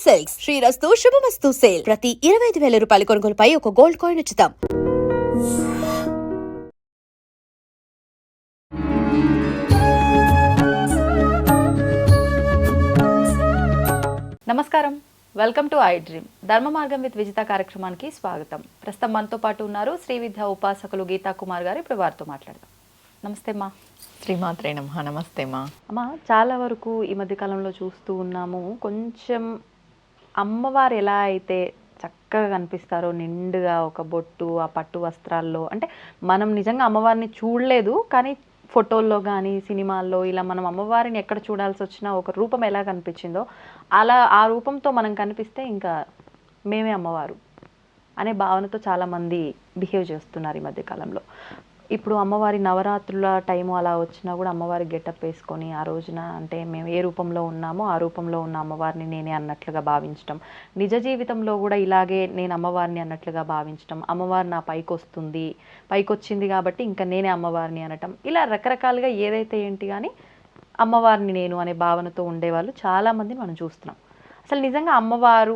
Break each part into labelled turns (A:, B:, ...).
A: Silks శ్రీరస్తు శుభమస్తు sale ప్రతి 25,000 రూపాయల కొనుగోలుపై ఒక గోల్డ్ కాయిన్ ఉచితం.
B: నమస్కారం, వెల్కమ్ టు ఐ డ్రీమ్. ధర్మ మార్గం విత్ విజిత కార్యక్రమానికి స్వాగతం. ప్రస్తుతం మనతో పాటు ఉన్నారు శ్రీ విద్యా ఉపాసకులు గీతా కుమార్ గారు. ఇప్పుడు వారితో మాట్లాడదాం. నమస్తే అమ్మా.
C: శ్రీమాత్రే నమః. నమస్తే మా.
B: అమ్మ, చాలా వరకు ఈ మధ్య కాలంలో చూస్తూ ఉన్నాము, కొంచెం అమ్మవారు ఎలా అయితే చక్కగా కనిపిస్తారో నిండుగా ఒక బొట్టు, ఆ పట్టు వస్త్రాల్లో, అంటే మనం నిజంగా అమ్మవారిని చూడలేదు కానీ ఫోటోల్లో కానీ సినిమాల్లో ఇలా మనం అమ్మవారిని ఎక్కడ చూడాల్సి వచ్చినా ఒక రూపం ఎలా కనిపించిందో అలా ఆ రూపంతో మనం కనిపిస్తే ఇంకా మేమే అమ్మవారు అనే భావనతో చాలామంది బిహేవ్ చేస్తున్నారు ఈ మధ్యకాలంలో. ఇప్పుడు అమ్మవారి నవరాత్రుల టైము అలా వచ్చినా కూడా అమ్మవారి గెటప్ వేసుకొని ఆ రోజున అంటే మేము ఏ రూపంలో ఉన్నామో ఆ రూపంలో ఉన్న అమ్మవారిని నేనే అన్నట్లుగా భావించటం, నిజ జీవితంలో కూడా ఇలాగే నేను అమ్మవారిని అన్నట్లుగా భావించటం, అమ్మవారు నా పైకి వస్తుంది, పైకి వచ్చింది కాబట్టి ఇంకా నేనే అమ్మవారిని అనటం, ఇలా రకరకాలుగా ఏదైతే ఏంటి కానీ అమ్మవారిని నేను అనే భావనతో ఉండేవాళ్ళు చాలామందిని మనం చూస్తున్నాం. అసలు నిజంగా అమ్మవారు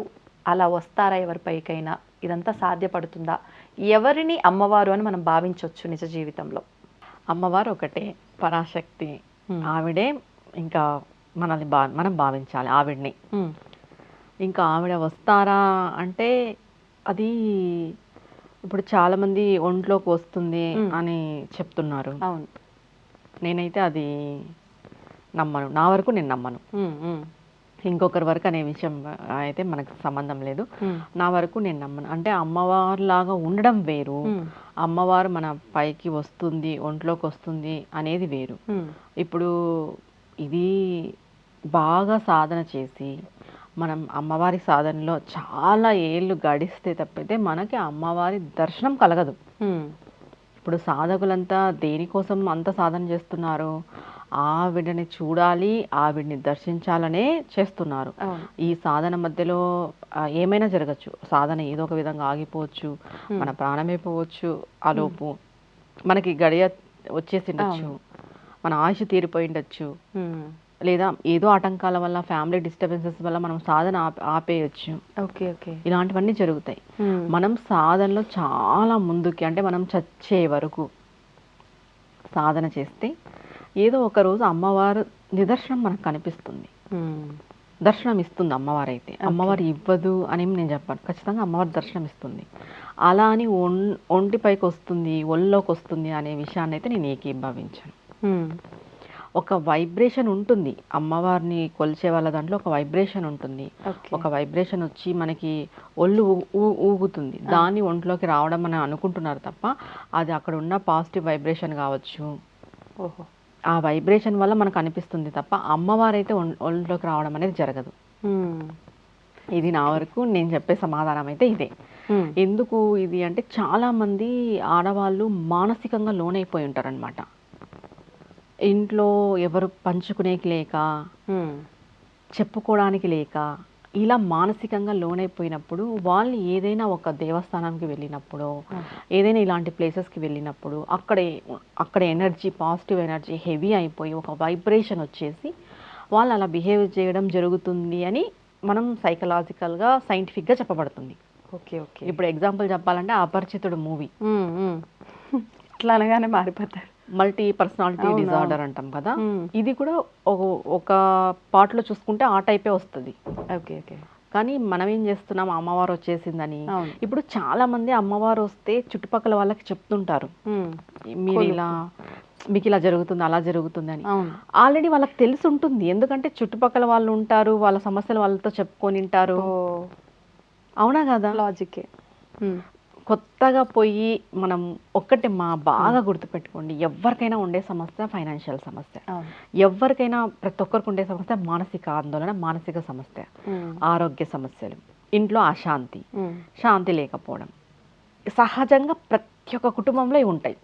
B: అలా వస్తారా ఎవరిపైకైనా? ఇదంతా సాధ్యపడుతుందా? ఎవరిని అమ్మవారు అని మనం భావించవచ్చు నిజ జీవితంలో?
C: అమ్మవారు ఒకటే, పరాశక్తి. ఆవిడే ఇంకా మనల్ని మనం భావించాలి ఆవిడ్ని. ఇంకా ఆవిడ వస్తారా అంటే అది ఇప్పుడు చాలామంది ఒంట్లోకి వస్తుంది అని చెప్తున్నారు.
B: అవును,
C: నేనైతే అది నమ్మను. నా వరకు నేను నమ్మను. ఇంకొకరి వరకు అనే విషయం అయితే మనకు సంబంధం లేదు. నా వరకు నేను నమ్మను. అంటే అమ్మవారు లాగా ఉండడం వేరు, అమ్మవారు మన పైకి వస్తుంది, ఒంట్లోకి వస్తుంది అనేది వేరు. ఇప్పుడు ఇది బాగా సాధన చేసి మనం అమ్మవారి సాధనలో చాలా ఏళ్ళు గడిస్తే తప్పితే మనకి అమ్మవారి దర్శనం కలగదు. ఇప్పుడు సాధకులంతా దేనికోసం అంత సాధన చేస్తున్నారు? ఆవిడని చూడాలి, ఆవిడ్ని దర్శించాలనే చేస్తున్నారు. ఈ సాధన మధ్యలో ఏమైనా జరగచ్చు. సాధన ఏదో ఒక విధంగా ఆగిపోవచ్చు, మన ప్రాణమైపోవచ్చు, ఆలోపు మనకి గడియ వచ్చేసిండొచ్చు, మన ఆయుష్ తీరిపోయిండొచ్చు, లేదా ఏదో ఆటంకాల వల్ల, ఫ్యామిలీ డిస్టర్బెన్సెస్ వల్ల మనం సాధన ఆపేయచ్చు. ఇలాంటివన్నీ జరుగుతాయి. మనం సాధనలో చాలా ముందుకి, అంటే మనం చచ్చే వరకు సాధన చేస్తే ఏదో ఒక రోజు అమ్మవారు నిదర్శనం మనకు కనిపిస్తుంది, దర్శనం ఇస్తుంది. అమ్మవారు అయితే అమ్మవారు ఇవ్వదు అని నేను చెప్పాను. ఖచ్చితంగా అమ్మవారు దర్శనం ఇస్తుంది. అలా అని ఒంటిపైకి వస్తుంది, ఒళ్ళోకి వస్తుంది అనే విషయాన్ని అయితే నేను ఏకీభవించాను. ఒక వైబ్రేషన్ ఉంటుంది అమ్మవారిని కొలిచే వాళ్ళ దాంట్లో, ఒక వైబ్రేషన్ ఉంటుంది. ఒక వైబ్రేషన్ వచ్చి మనకి ఒళ్ళు ఊగుతుంది, దాన్ని ఒంట్లోకి రావడం అని అనుకుంటున్నారు తప్ప అది అక్కడ ఉన్న పాజిటివ్ వైబ్రేషన్ కావచ్చు. ఆ వైబ్రేషన్ వల్ల మనకు అనిపిస్తుంది తప్ప అమ్మవారైతే ఒంట్లోకి రావడం అనేది జరగదు. ఇది నా వరకు నేను చెప్పే సమాధానం అయితే ఇదే. ఎందుకు ఇది అంటే చాలా మంది ఆడవాళ్ళు మానసికంగా లోనైపోయి ఉంటారు అనమాట. ఇంట్లో ఎవరు పంచుకునేకి లేక, చెప్పుకోవడానికి లేక, ఇలా మానసికంగా లోనైపోయినప్పుడు వాళ్ళు ఏదైనా ఒక దేవస్థానానికి వెళ్ళినప్పుడు, ఏదైనా ఇలాంటి ప్లేసెస్కి వెళ్ళినప్పుడు అక్కడ ఎనర్జీ, పాజిటివ్ ఎనర్జీ హెవీ అయిపోయి ఒక వైబ్రేషన్ వచ్చేసి వాళ్ళు అలా బిహేవ్ చేయడం జరుగుతుంది అని మనం సైకలాజికల్గా, సైంటిఫిక్గా చెప్పబడుతుంది. ఇప్పుడు ఎగ్జాంపుల్ చెప్పాలంటే అపరిచితుడు మూవీ,
B: ఇట్లా అనగానే మారిపోతారు.
C: మల్టీ పర్సనాలిటీ డిజార్డర్ అంటాం కదా, ఇది కూడా ఒక పార్ట్లో చూసుకుంటే ఆ టైపే వస్తుంది. కానీ మనం ఏం చేస్తున్నాం, అమ్మవారు వచ్చేసిందని. ఇప్పుడు చాలా మంది అమ్మవారు వస్తే చుట్టుపక్కల వాళ్ళకి చెప్తుంటారు, మీరు ఇలా, మీకు ఇలా జరుగుతుంది, అలా జరుగుతుంది అని. ఆల్రెడీ వాళ్ళకి తెలిసి ఉంటుంది, ఎందుకంటే చుట్టుపక్కల వాళ్ళు ఉంటారు, వాళ్ళ సమస్యలు వాళ్ళతో చెప్పుకొని ఉంటారు. అవునా కదా?
B: లాజికే.
C: కొత్తగా పోయి మనం ఒక్కటే బాగా గుర్తుపెట్టుకోండి, ఎవరికైనా ఉండే సమస్య ఫైనాన్షియల్ సమస్య, ఎవరికైనా ప్రతి ఒక్కరికి ఉండే సమస్య మానసిక ఆందోళన, మానసిక సమస్య, ఆరోగ్య సమస్యలు, ఇంట్లో అశాంతి, శాంతి లేకపోవడం సహజంగా ప్రతి ఒక్క కుటుంబంలో ఇవి ఉంటాయి.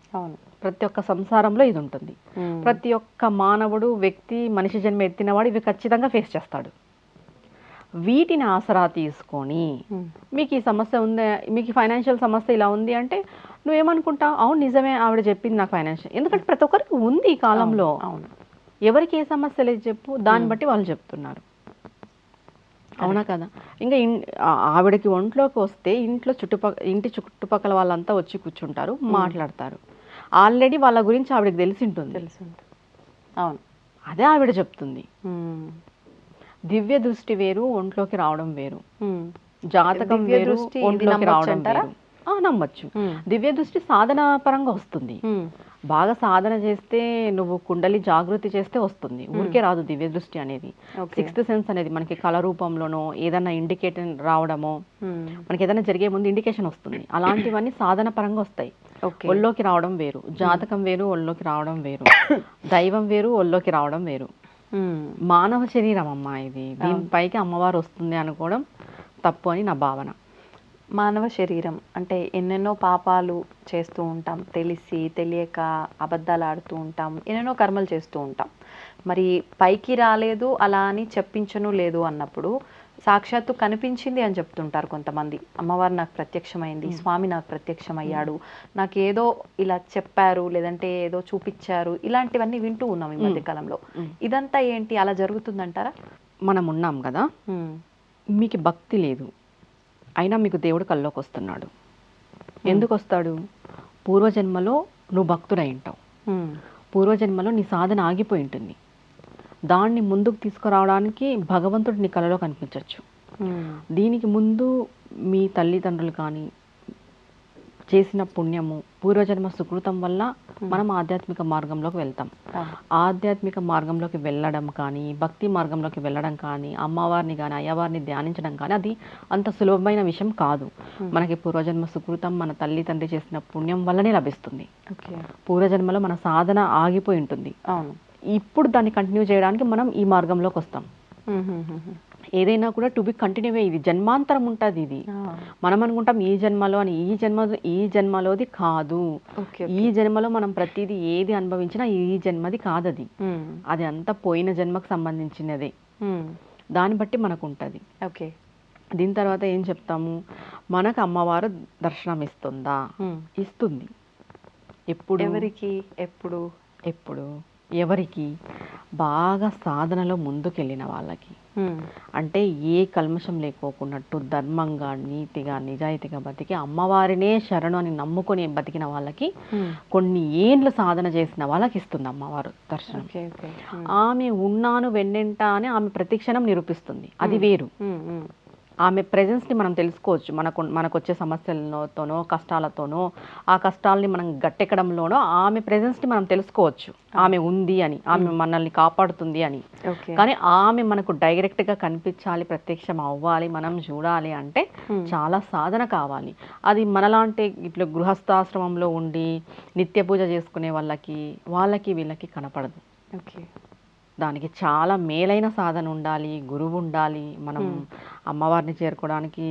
C: ప్రతి ఒక్క సంసారంలో ఇది ఉంటుంది. ప్రతి ఒక్క మానవుడు, వ్యక్తి, మనిషి జన్మ ఎత్తినవాడు ఇవి ఖచ్చితంగా ఫేస్ చేస్తాడు. వీటిని ఆసరా తీసుకొని మీకు ఈ సమస్య ఉంది, మీకు ఫైనాన్షియల్ సమస్య ఇలా ఉంది అంటే నువ్వేమనుకుంటావు? అవును నిజమే, ఆవిడ చెప్పింది నాకు ఫైనాన్షియల్. ఎందుకంటే ప్రతి ఒక్కరికి ఉంది ఈ కాలంలో. ఎవరికి ఏ సమస్య లేదు చెప్పు, దాన్ని బట్టి వాళ్ళు చెప్తున్నారు. అవునా కదా? ఇంకా ఆవిడకి ఒంట్లోకి వస్తే ఇంటి చుట్టుపక్కల వాళ్ళంతా వచ్చి కూర్చుంటారు, మాట్లాడతారు. ఆల్రెడీ వాళ్ళ గురించి ఆవిడకి తెలిసి ఉంటుంది.
B: అవును.
C: అదే ఆవిడ చెప్తుంది. దివ్య దృష్టి వేరు, ఒంట్లోకి రావడం వేరు. జాతకం
B: దివ్య
C: వేరు,
B: దృష్టి ఇది
C: ఒంట్లోకి
B: నమ్మొచ్చు
C: రావడం
B: అంటారా?
C: వేరు. నమ్మొచ్చు. దివ్య దృష్టి సాధన పరంగా వస్తుంది. బాగా సాధన చేస్తే, నువ్వు కుండలి జాగృతి చేస్తే వస్తుంది. ఊరికే రాదు దివ్య దృష్టి అనేది. సిక్స్త్ సెన్స్ అనేది మనకి కళ రూపంలోనో ఏదైనా ఇండికేషన్ రావడమో, మనకి ఏదైనా జరిగే ముందు ఇండికేషన్ వస్తుంది. అలాంటివన్నీ సాధన పరంగా వస్తాయి. ఒళ్ళోకి రావడం వేరు, జాతకం వేరు, ఒళ్ళోకి రావడం వేరు, దైవం వేరు, ఒళ్ళోకి రావడం వేరు. మానవ శరీరం అమ్మా ఇది. దీనిపైకి అమ్మవారు వస్తుంది అనుకోవడం తప్పు అని నా భావన.
B: మానవ శరీరం అంటే ఎన్నెన్నో పాపాలు చేస్తూ ఉంటాం, తెలిసి తెలియక అబద్ధాలు ఆడుతూ ఉంటాం, ఎన్నెన్నో కర్మలు చేస్తూ ఉంటాం. మరి పైకి రాలేదు అలా అని చెప్పించను లేదు అన్నప్పుడు సాక్షాత్తు కనిపించింది అని చెప్తుంటారు కొంతమంది. అమ్మవారు నాకు ప్రత్యక్షమైంది, స్వామి నాకు ప్రత్యక్షమయ్యాడు, నాకు ఏదో ఇలా చెప్పారు, లేదంటే ఏదో చూపించారు, ఇలాంటివన్నీ వింటూ ఉన్నాం ఈ మధ్య కాలంలో. ఇదంతా ఏంటి, అలా జరుగుతుందంటారా?
C: మనం ఉన్నాం కదా, మీకు భక్తి లేదు అయినా మీకు దేవుడు కల్లోకి వస్తున్నాడు. ఎందుకు వస్తాడు? పూర్వజన్మలో నువ్వు భక్తుడై ఉంటావు. పూర్వజన్మలో నీ సాధన ఆగిపోయి ఉంటుంది. దాన్ని ముందుకు తీసుకురావడానికి భగవంతుడు నీ కలలో కనిపించవచ్చు. దీనికి ముందు మీ తల్లిదండ్రులు కానీ చేసిన పుణ్యము, పూర్వజన్మ సుకృతం వల్ల మనం ఆధ్యాత్మిక మార్గంలోకి వెళ్తాం. ఆధ్యాత్మిక మార్గంలోకి వెళ్ళడం కానీ, భక్తి మార్గంలోకి వెళ్ళడం కానీ, అమ్మవారిని కానీ అయ్యవారిని ధ్యానించడం కానీ అది అంత సులభమైన విషయం కాదు. మనకి పూర్వజన్మ సుకృతం, మన తల్లి తండ్రి చేసిన పుణ్యం వల్లనే లభిస్తుంది. పూర్వజన్మలో మన సాధన ఆగిపోయి ఉంటుంది. ఇప్పుడు దాన్ని కంటిన్యూ చేయడానికి మనం ఈ మార్గంలోకి వస్తాం. ఏదైనా కూడా టు బి కంటిన్యూ, ఇది జన్మాంతరం ఉంటుంది. ఇది మనం అనుకుంటాం ఈ జన్మలో అని. ఈ జన్మలోది కాదు. ఈ జన్మలో మనం ప్రతిదీ ఏది అనుభవించినా ఈ జన్మది కాదది. అది అంతా పోయిన జన్మకు సంబంధించినదే. దాన్ని బట్టి మనకు ఉంటుంది.
B: ఓకే.
C: దీని తర్వాత ఏం చెప్తాము? మనకు అమ్మవారు దర్శనం ఇస్తుందా? ఇస్తుంది. ఎప్పుడు?
B: ఎవరికి?
C: ఎప్పుడు ఎవరికి? బాగా సాధనలో ముందుకెళ్ళిన వాళ్ళకి. అంటే ఏ కల్మషం లేకోకున్నట్టు ధర్మంగా, నీతిగా, నిజాయితీగా బతికి అమ్మవారినే శరణు అని నమ్ముకొని బతికిన వాళ్ళకి, కొన్ని ఏండ్లు సాధన చేసిన వాళ్ళకి ఇస్తుంది అమ్మవారు దర్శనం. ఆమె ఉన్నాను వెన్నెంట అని ఆమె ప్రతిక్షణం నిరూపిస్తుంది. అది వేరు. ఆమె ప్రెజెన్స్ని మనం తెలుసుకోవచ్చు. మనకు వచ్చే సమస్యలతోనో కష్టాలతోనో, ఆ కష్టాలని మనం గట్టెక్కడంలోనో ఆమె ప్రెజెన్స్ని మనం తెలుసుకోవచ్చు. ఆమె ఉంది అని, ఆమె మనల్ని కాపాడుతుంది అని. కానీ ఆమె మనకు డైరెక్ట్గా కనిపించాలి, ప్రత్యక్షం అవ్వాలి, మనం చూడాలి అంటే చాలా సాధన కావాలి. అది మనలాంటి ఇట్లా గృహస్థాశ్రమంలో ఉండి నిత్య పూజ చేసుకునే వాళ్ళకి వీళ్ళకి కనపడదు. దానికి చాలా మేలైన సాధన ఉండాలి, గురువు ఉండాలి. మనం అమ్మవారిని చేరుకోవడానికి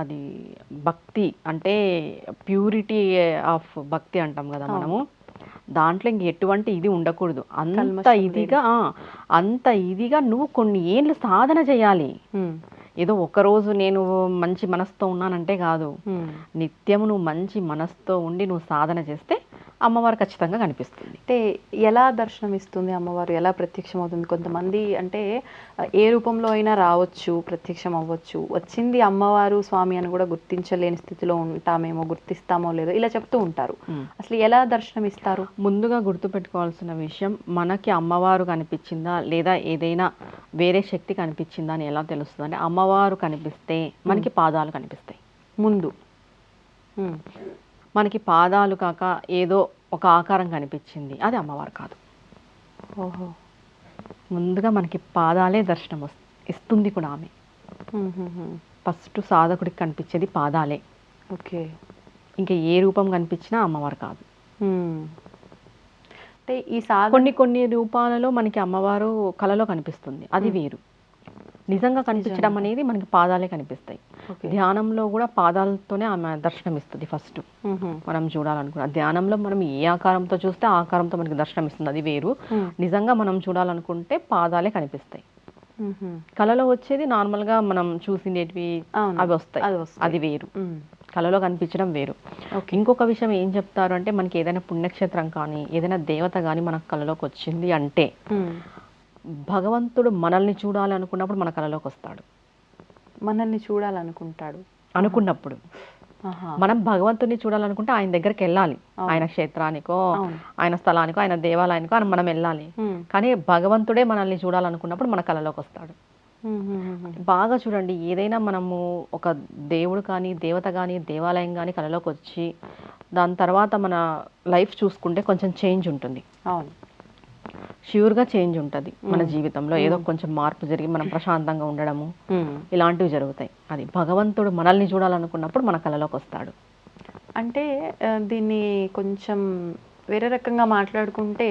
C: అది భక్తి అంటే ప్యూరిటీ ఆఫ్ భక్తి అంటాం కదా మనము. దాంట్లో ఇంక ఎటువంటి ఇది ఉండకూడదు. అంత ఇదిగా నువ్వు కొన్ని ఏళ్ళు సాధన చేయాలి. ఏదో ఒకరోజు నేను మంచి మనసుతో ఉన్నానంటే కాదు. నిత్యము నువ్వు మంచి మనసుతో ఉండి నువ్వు సాధన చేస్తే అమ్మవారు ఖచ్చితంగా కనిపిస్తుంది.
B: అంటే ఎలా దర్శనం ఇస్తుంది అమ్మవారు, ఎలా ప్రత్యక్షం అవుతుంది? కొంతమంది అంటే ఏ రూపంలో అయినా రావచ్చు, ప్రత్యక్షం అవ్వచ్చు. వచ్చింది అమ్మవారు స్వామి అని కూడా గుర్తించలేని స్థితిలో ఉంటామేమో, గుర్తిస్తామో లేదో ఇలా చెప్తూ ఉంటారు. అసలు ఎలా దర్శనం ఇస్తారు?
C: ముందుగా గుర్తుపెట్టుకోవాల్సిన విషయం, మనకి అమ్మవారు కనిపించిందా లేదా ఏదైనా వేరే శక్తి కనిపించిందా అని ఎలా తెలుస్తుంది అంటే, అమ్మవారు కనిపిస్తే మనకి పాదాలు కనిపిస్తాయి ముందు. మనకి పాదాలు కాక ఏదో ఒక ఆకారం కనిపించింది, అది అమ్మవారు కాదు. ముందుగా మనకి పాదాలే దర్శనం ఇస్తుంది కూడా ఆమె. ఫస్ట్ సాధకుడికి కనిపించేది పాదాలే. ఇంకా ఏ రూపం కనిపించినా అమ్మవారు కాదు.
B: అంటే ఈ
C: కొన్ని రూపాలలో మనకి అమ్మవారు కలలో కనిపిస్తుంది, అది వేరు. నిజంగా కనిపించడం అనేది మనకి పాదాలే కనిపిస్తాయి. ధ్యానంలో కూడా పాదాలతోనే ఆమె దర్శనం ఇస్తుంది. ఫస్ట్ మనం చూడాలనుకున్న ధ్యానంలో మనం ఏ ఆకారంతో చూస్తే ఆ ఆకారంతో మనకి దర్శనం ఇస్తుంది, అది వేరు. నిజంగా మనం చూడాలనుకుంటే పాదాలే కనిపిస్తాయి. కళలో వచ్చేది నార్మల్గా మనం చూసినవి అవి వస్తాయి, అది వేరు. కళలో కనిపించడం వేరు. ఇంకొక విషయం ఏం చెప్తారు అంటే, మనకి ఏదైనా పుణ్యక్షేత్రం కానీ ఏదైనా దేవత కానీ మనకు కళలోకి వచ్చింది అంటే, భగవంతుడు మనల్ని చూడాలి అనుకున్నప్పుడు మన కళలోకి వస్తాడు.
B: మనల్ని చూడాలనుకుంటాడు
C: అనుకున్నప్పుడు.
B: ఆహా.
C: మనం భగవంతుని చూడాలనుకుంటే ఆయన దగ్గరికి వెళ్ళాలి. ఆయన క్షేత్రానికో, ఆయన స్థలానికో, ఆయన దేవాలయానికో అని మనం వెళ్ళాలి. కానీ భగవంతుడే మనల్ని చూడాలనుకున్నప్పుడు మన కళలోకి వస్తాడు. బాగా చూడండి, ఏదైనా మనము ఒక దేవుడు కానీ, దేవత కానీ, దేవాలయం కానీ కళలోకి వచ్చి దాని తర్వాత మన లైఫ్ చూసుకుంటే కొంచెం చేంజ్ ఉంటుంది.
B: అవును,
C: ష్యూర్గా చేంజ్ ఉంటుంది మన జీవితంలో. ఏదో కొంచెం మార్పు జరిగి మనం ప్రశాంతంగా ఉండడము ఇలాంటివి జరుగుతాయి. అది భగవంతుడు మనల్ని చూడాలనుకున్నప్పుడు మన కళలోకి వస్తాడు.
B: అంటే దీన్ని కొంచెం వేరే రకంగా మాట్లాడుకుంటే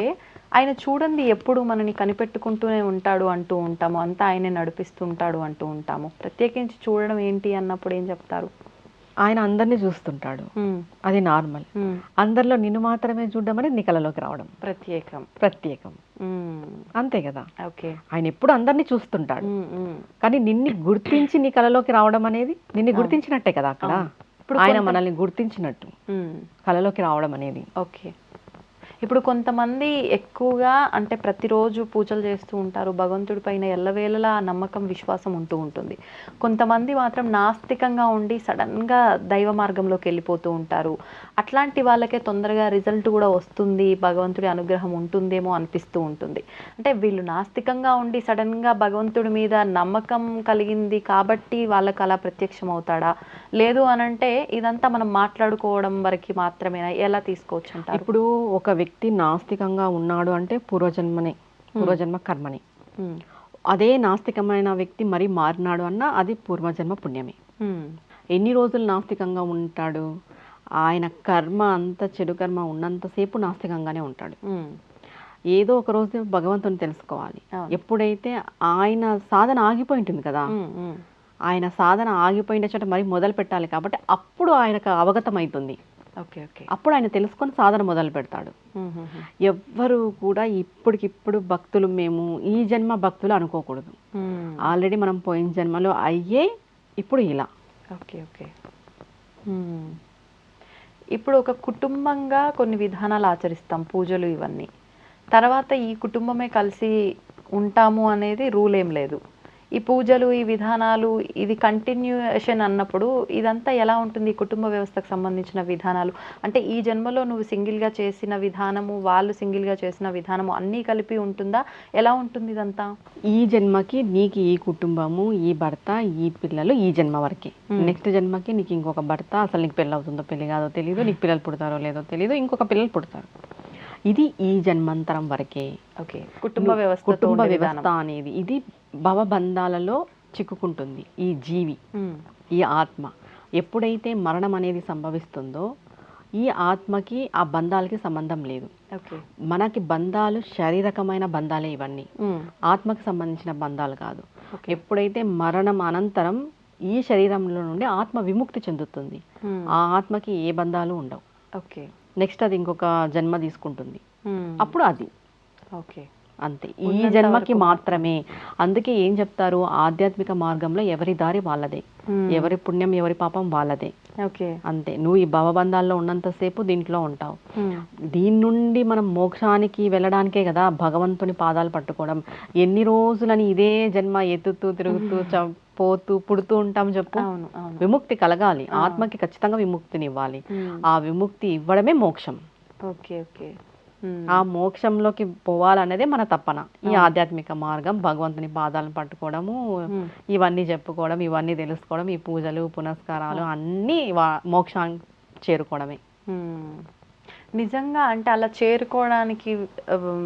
B: ఆయన చూడండి ఎప్పుడు మనని కనిపెట్టుకుంటూనే ఉంటాడు అంటూ ఉంటాము, అంతా ఆయనే నడిపిస్తుంటాడు అంటూ ఉంటాము. ప్రత్యేకించి చూడడం ఏంటి అన్నప్పుడు ఏం చెప్తారు?
C: ఆయన అందరినీ చూస్తుంటాడు, అది నార్మల్. అందరిలో నిన్ను మాత్రమే చూడడం అనేది నీ కళలోకి రావడం ప్రత్యేకం. అంతే కదా.
B: ఓకే.
C: ఆయన ఎప్పుడు అందరినీ చూస్తుంటాడు, కానీ నిన్ను గుర్తించి నీ కళలోకి రావడం అనేది నిన్ను గుర్తించినట్టే కదా. అక్కడ ఇప్పుడు ఆయన మనల్ని గుర్తించినట్టు కళలోకి రావడం అనేది.
B: ఓకే. ఇప్పుడు కొంతమంది ఎక్కువగా అంటే ప్రతిరోజు పూజలు చేస్తూ ఉంటారు, భగవంతుడి పైన ఎల్లవేళలా నమ్మకం విశ్వాసం ఉంటూ ఉంటుంది. కొంతమంది మాత్రం నాస్తికంగా ఉండి సడన్గా దైవ మార్గంలోకి వెళ్ళిపోతూ ఉంటారు. అట్లాంటి వాళ్ళకే తొందరగా రిజల్ట్ కూడా వస్తుంది, భగవంతుడి అనుగ్రహం ఉంటుందేమో అనిపిస్తూ ఉంటుంది. అంటే వీళ్ళు నాస్తికంగా ఉండి సడన్గా భగవంతుడి మీద నమ్మకం కలిగింది కాబట్టి వాళ్ళకి అలా ప్రత్యక్షం అవుతాడా, లేదు అనంటే ఇదంతా మనం మాట్లాడుకోవడం వరకు మాత్రమేనా, ఎలా తీసుకోవచ్చు అంటారు?
C: ఇప్పుడు ఒక వ్యక్తి నాస్తికంగా ఉన్నాడు అంటే పూర్వజన్మ కర్మని. అదే నాస్తికమైన వ్యక్తి మరి మారినాడు అన్న అది పూర్వజన్మ పుణ్యమే. ఎన్ని రోజులు నాస్తికంగా ఉంటాడు? ఆయన కర్మ అంత చెడు కర్మ ఉన్నంతసేపు నాస్తికంగానే ఉంటాడు. ఏదో ఒక రోజు భగవంతుని తెలుసుకోవాలి. ఎప్పుడైతే ఆయన సాధన ఆగిపోయి ఉంటుంది కదా, ఆయన సాధన ఆగిపోయిన చోట మరి మొదలు పెట్టాలి కాబట్టి అప్పుడు ఆయనకు అవగతం అవుతుంది. అప్పుడు ఆయన తెలుసుకొని సాధన మొదలు పెడతాడు. ఎవ్వరు కూడా ఇప్పటికిప్పుడు భక్తులు మేము ఈ జన్మ భక్తులు అనుకోకూడదు. ఆల్రెడీ మనం పోయిన జన్మలో అయ్యే ఇప్పుడు ఇలా.
B: ఇప్పుడు ఒక కుటుంబంగా కొన్ని విధానాలు ఆచరిస్తాం, పూజలు ఇవన్నీ. తర్వాత ఈ కుటుంబమే కలిసి ఉంటాము అనేది రూల్ ఏం లేదు. ఈ పూజలు ఈ విధానాలు ఇది కంటిన్యూషన్ అన్నప్పుడు ఇదంతా ఎలా ఉంటుంది? కుటుంబ వ్యవస్థకు సంబంధించిన విధానాలు అంటే ఈ జన్మలో నువ్వు సింగిల్గా చేసిన విధానము, వాళ్ళు సింగిల్గా చేసిన విధానము అన్నీ కలిపి ఉంటుందా, ఎలా ఉంటుంది ఇదంతా?
C: ఈ జన్మకి నీకు ఈ కుటుంబము, ఈ భర్త, ఈ పిల్లలు ఈ జన్మ వరకే. నెక్స్ట్ జన్మకి నీకు ఇంకొక భర్త, అసలు నీకు పెళ్ళి అవుతుందో పెళ్లి కాదో తెలియదు, నీకు పిల్లలు పుడతారో లేదో తెలియదు, ఇంకొక పిల్లలు పుడతారు. ఇది ఈ జన్మాంతరం వరకే.
B: కుటుంబ వ్యవస్థ
C: అనేది ఇది భవబంధాలలో చిక్కుకుంటుంది ఈ జీవి, ఈ ఆత్మ. ఎప్పుడైతే మరణం అనేది సంభవిస్తుందో ఈ ఆత్మకి ఆ బంధాలకి సంబంధం లేదు. మనకి బంధాలు శారీరకమైన బంధాలే ఇవన్నీ, ఆత్మకి సంబంధించిన బంధాలు కాదు. ఎప్పుడైతే మరణం అనంతరం ఈ శరీరంలో నుండి ఆత్మ విముక్తి చెందుతుంది, ఆ ఆత్మకి ఏ బంధాలు ఉండవు. నెక్స్ట్ అది ఇంకొక జన్మ తీసుకుంటుంది, అప్పుడు అది అంతే, ఈ జన్మకి మాత్రమే. అందుకే ఏం చెప్తారు, ఆధ్యాత్మిక మార్గంలో ఎవరి దారి వాళ్ళదే, ఎవరి పుణ్యం ఎవరి పాపం వాళ్ళదే. అంతే, నువ్వు ఈ భవబంధాల్లో ఉన్నంతసేపు దీంట్లో ఉంటావు. దీని నుండి మనం మోక్షానికి వెళ్ళడానికే కదా భగవంతుని పాదాలు పట్టుకోవడం. ఎన్ని రోజులని ఇదే జన్మ ఎత్తుతూ తిరుగుతూ పోతూ పుడుతూ ఉంటాం చెప్పు. విముక్తి కలగాలి, ఆత్మకి ఖచ్చితంగా విముక్తిని ఇవ్వాలి. ఆ విముక్తి ఇవ్వడమే మోక్షం. ఆ మోక్షంలోకి పోవాలనేదే మన తపన. ఈ ఆధ్యాత్మిక మార్గం, భగవంతుని పాదాలను పట్టుకోవడము, ఇవన్నీ చెప్పుకోవడం, ఇవన్నీ తెలుసుకోవడం, ఈ పూజలు పునస్కారాలు అన్నీ మోక్షాన్ని చేరుకోవడమే.
B: నిజంగా అంటే అలా చేరుకోవడానికి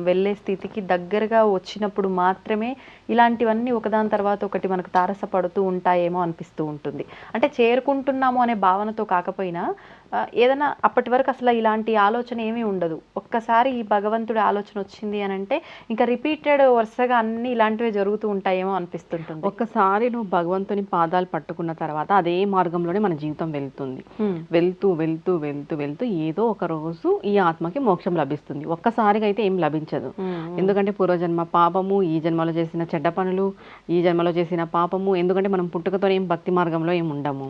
B: వెళ్ళే స్థితికి దగ్గరగా వచ్చినప్పుడు మాత్రమే ఇలాంటివన్నీ ఒకదాని తర్వాత ఒకటి మనకు తారసపడుతూ ఉంటాయేమో అనిపిస్తూ ఉంటుంది. అంటే చేరుకుంటున్నాము అనే భావనతో కాకపోయినా ఏదైనా అప్పటి వరకు అసలు ఇలాంటి ఆలోచన ఏమీ ఉండదు. ఒక్కసారి ఈ భగవంతుడి ఆలోచన వచ్చింది అని అంటే ఇంకా రిపీటెడ్ వరుసగా అన్ని ఇలాంటివే జరుగుతూ ఉంటాయేమో అనిపిస్తుంటుంది.
C: ఒక్కసారి నువ్వు భగవంతుని పాదాలు పట్టుకున్న తర్వాత అదే మార్గంలోనే మన జీవితం వెళ్తుంది. వెళ్తూ వెళ్తూ వెళ్తూ వెళ్తూ ఏదో ఒక రోజు ఈ ఆత్మకి మోక్షం లభిస్తుంది. ఒక్కసారిగా అయితే ఏం లభించదు. ఎందుకంటే పూర్వజన్మ పాపము, ఈ జన్మలో చేసిన చెడ్డ పనులు, ఈ జన్మలో చేసిన పాపము. ఎందుకంటే మనం పుట్టుకతో ఏం భక్తి మార్గంలో ఏం ఉండము,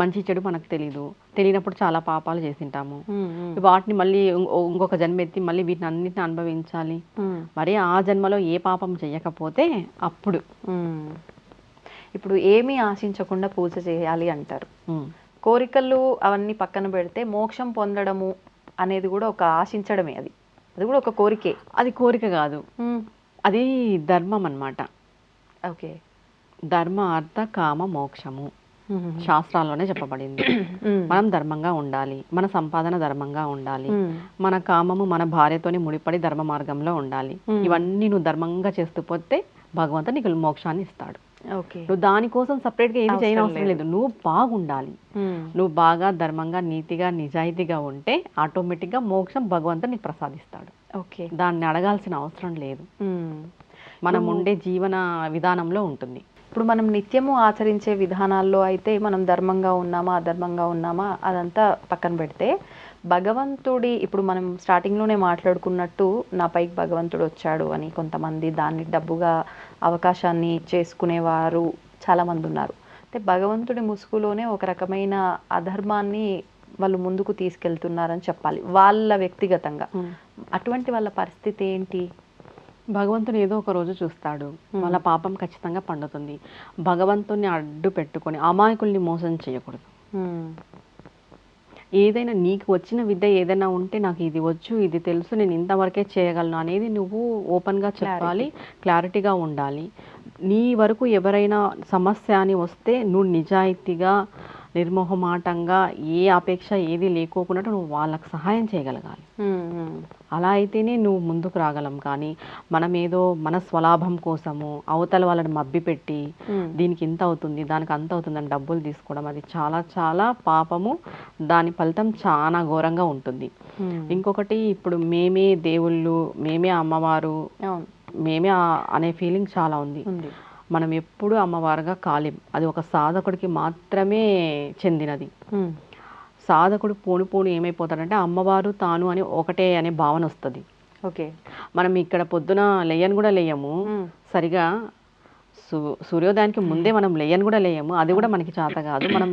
C: మంచి చెడు మనకు తెలీదు. తెలియనప్పుడు చాలా పాపాలు చేసింటాము. వాటిని మళ్ళీ ఇంకొక జన్మ ఎత్తి మళ్ళీ వీటిని అన్నిటిని అనుభవించాలి. మరి ఆ జన్మలో ఏ పాపం చెయ్యకపోతే అప్పుడు
B: ఇప్పుడు ఏమీ ఆశించకుండా పూజ చేయాలి అంటారు.
C: ఉమ్.
B: కోరికలు అవన్నీ పక్కన పెడితే మోక్షం పొందడము అనేది కూడా ఒక ఆశించడమే. అది కూడా ఒక కోరికే.
C: అది కోరిక కాదు, అది ధర్మం అన్నమాట.
B: ఓకే.
C: ధర్మ అర్థ కామ మోక్షము శాస్త్రాల్లోనే చెప్పబడింది. మనం ధర్మంగా ఉండాలి, మన సంపాదన ధర్మంగా ఉండాలి, మన కామము మన భార్యతోని ముడిపడి ధర్మ మార్గంలో ఉండాలి. ఇవన్నీ నువ్వు ధర్మంగా చేస్తూ పోతే భగవంతుడు నీకు మోక్షాన్ని ఇస్తాడు. నువ్వు దానికోసం సపరేట్గా ఏది చేయని అవసరం లేదు. నువ్వు బాగుండాలి, నువ్వు బాగా ధర్మంగా నీతిగా నిజాయితీగా ఉంటే ఆటోమేటిక్గా మోక్షం భగవంతుడు నీకు ప్రసాదిస్తాడు.
B: ఓకే.
C: దాన్ని అడగాల్సిన అవసరం లేదు, మనం ఉండే జీవన విధానంలో ఉంటుంది.
B: ఇప్పుడు మనం నిత్యము ఆచరించే విధానాల్లో అయితే మనం ధర్మంగా ఉన్నామా అధర్మంగా ఉన్నామా అదంతా పక్కన పెడితే భగవంతుడి, ఇప్పుడు మనం స్టార్టింగ్లోనే మాట్లాడుకున్నట్టు నా పైకి భగవంతుడు వచ్చాడు అని కొంతమంది దాన్ని డబ్బుగా అవకాశాన్ని చేసుకునేవారు చాలామంది ఉన్నారు. అంటే భగవంతుడి ముసుగులోనే ఒక రకమైన అధర్మాన్ని వాళ్ళు ముందుకు తీసుకెళ్తున్నారని చెప్పాలి వాళ్ళ వ్యక్తిగతంగా. అటువంటి వాళ్ళ పరిస్థితి ఏంటి?
C: భగవంతుని ఏదో ఒక రోజు చూస్తాడు, వాళ్ళ పాపం ఖచ్చితంగా పండుతుంది. భగవంతుని అడ్డు పెట్టుకొని అమాయకుల్ని మోసం చేయకూడదు. ఏదైనా నీకు వచ్చిన విద్య ఏదైనా ఉంటే నాకు ఇది వచ్చు, ఇది తెలుసు, నేను ఇంతవరకే చేయగలను అనేది నువ్వు ఓపెన్గా చెప్పాలి, క్లారిటీగా ఉండాలి. నీ వరకు ఎవరైనా సమస్య అని వస్తే నువ్వు నిజాయితీగా నిర్మోహమాటంగా ఏ అపేక్ష ఏది లేకోకుండా నువ్వు వాళ్ళకి సహాయం చేయగలగాలి. అలా అయితేనే నువ్వు ముందుకు రాగలం. కానీ మనం ఏదో మన స్వలాభం కోసము అవతల వాళ్ళని మభ్యపెట్టి దీనికి ఇంత అవుతుంది దానికి అంత అవుతుంది అని డబ్బులు తీసుకోవడం అది చాలా చాలా పాపము. దాని ఫలితం చాలా ఘోరంగా ఉంటుంది. ఇంకొకటి, ఇప్పుడు మేమే దేవుళ్ళు, మేమే అమ్మవారు, మేమే అనే ఫీలింగ్ చాలా ఉంది. మనం ఎప్పుడు అమ్మవారుగా కాలేం, అది ఒక సాధకుడికి మాత్రమే చెందినది. సాధకుడు పోను ఏమైపోతాడంటే అమ్మవారు తాను అని ఒకటే అనే భావన వస్తుంది.
B: ఓకే.
C: మనం ఇక్కడ పొద్దున లేయని కూడా లేయము సరిగా, సూర్యోదయానికి ముందే మనం లేయని కూడా లేయము, అది కూడా మనకి చేత కాదు. మనం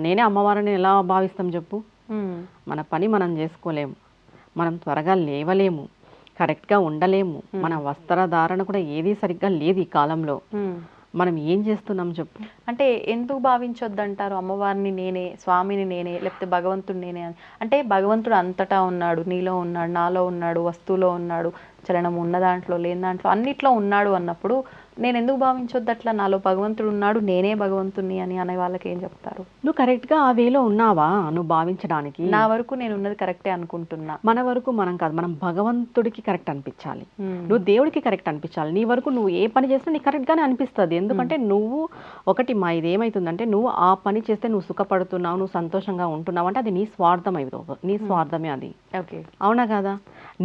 C: నేనే అమ్మవారిని ఎలా భావిస్తాం చెప్పు? మన పని మనం చేసుకోలేము, మనం త్వరగా లేవలేము, కరెక్ట్గా ఉండలేము, మన వస్త్రధారణ కూడా ఏది సరిగ్గా లేదు ఈ కాలంలో. మనం ఏం చేస్తున్నాం చెప్పు?
B: అంటే ఎందుకు భావించొద్దంటారు అమ్మవారిని నేనే, స్వామిని నేనే, లేకపోతే భగవంతుడు నేనే అని? అంటే భగవంతుడు అంతటా ఉన్నాడు, నీలో ఉన్నాడు, నాలో ఉన్నాడు, వస్తువులో ఉన్నాడు, చలనం ఉన్న దాంట్లో లేని దాంట్లో అన్నిట్లో ఉన్నాడు అన్నప్పుడు నేను ఎందుకు భావించొద్దు అట్లా? నాలో భగవంతుడు ఉన్నాడు, నేనే భగవంతుని అని అనే వాళ్ళకి ఏం చెప్తారు?
C: నువ్వు కరెక్ట్గా ఆ వేలో ఉన్నావా నువ్వు భావించడానికి?
B: నా వరకు నేను ఉన్నది కరెక్టే అనుకుంటున్నా.
C: మన వరకు మనం కాదు, మనం భగవంతుడికి కరెక్ట్ అనిపించాలి, నువ్వు దేవుడికి కరెక్ట్ అనిపించాలి. నీ వరకు నువ్వు ఏ పని చేసినా నీకు కరెక్ట్గానే అనిపిస్తుంది. ఎందుకంటే నువ్వు ఒకటి మా ఇది ఏమవుతుందంటే నువ్వు ఆ పని చేస్తే నువ్వు సుఖపడుతున్నావు, నువ్వు సంతోషంగా ఉంటున్నావు అంటే అది నీ స్వార్థం అయిపోతుంది, నీ స్వార్థమే అది.
B: ఓకే.
C: అవునా కదా?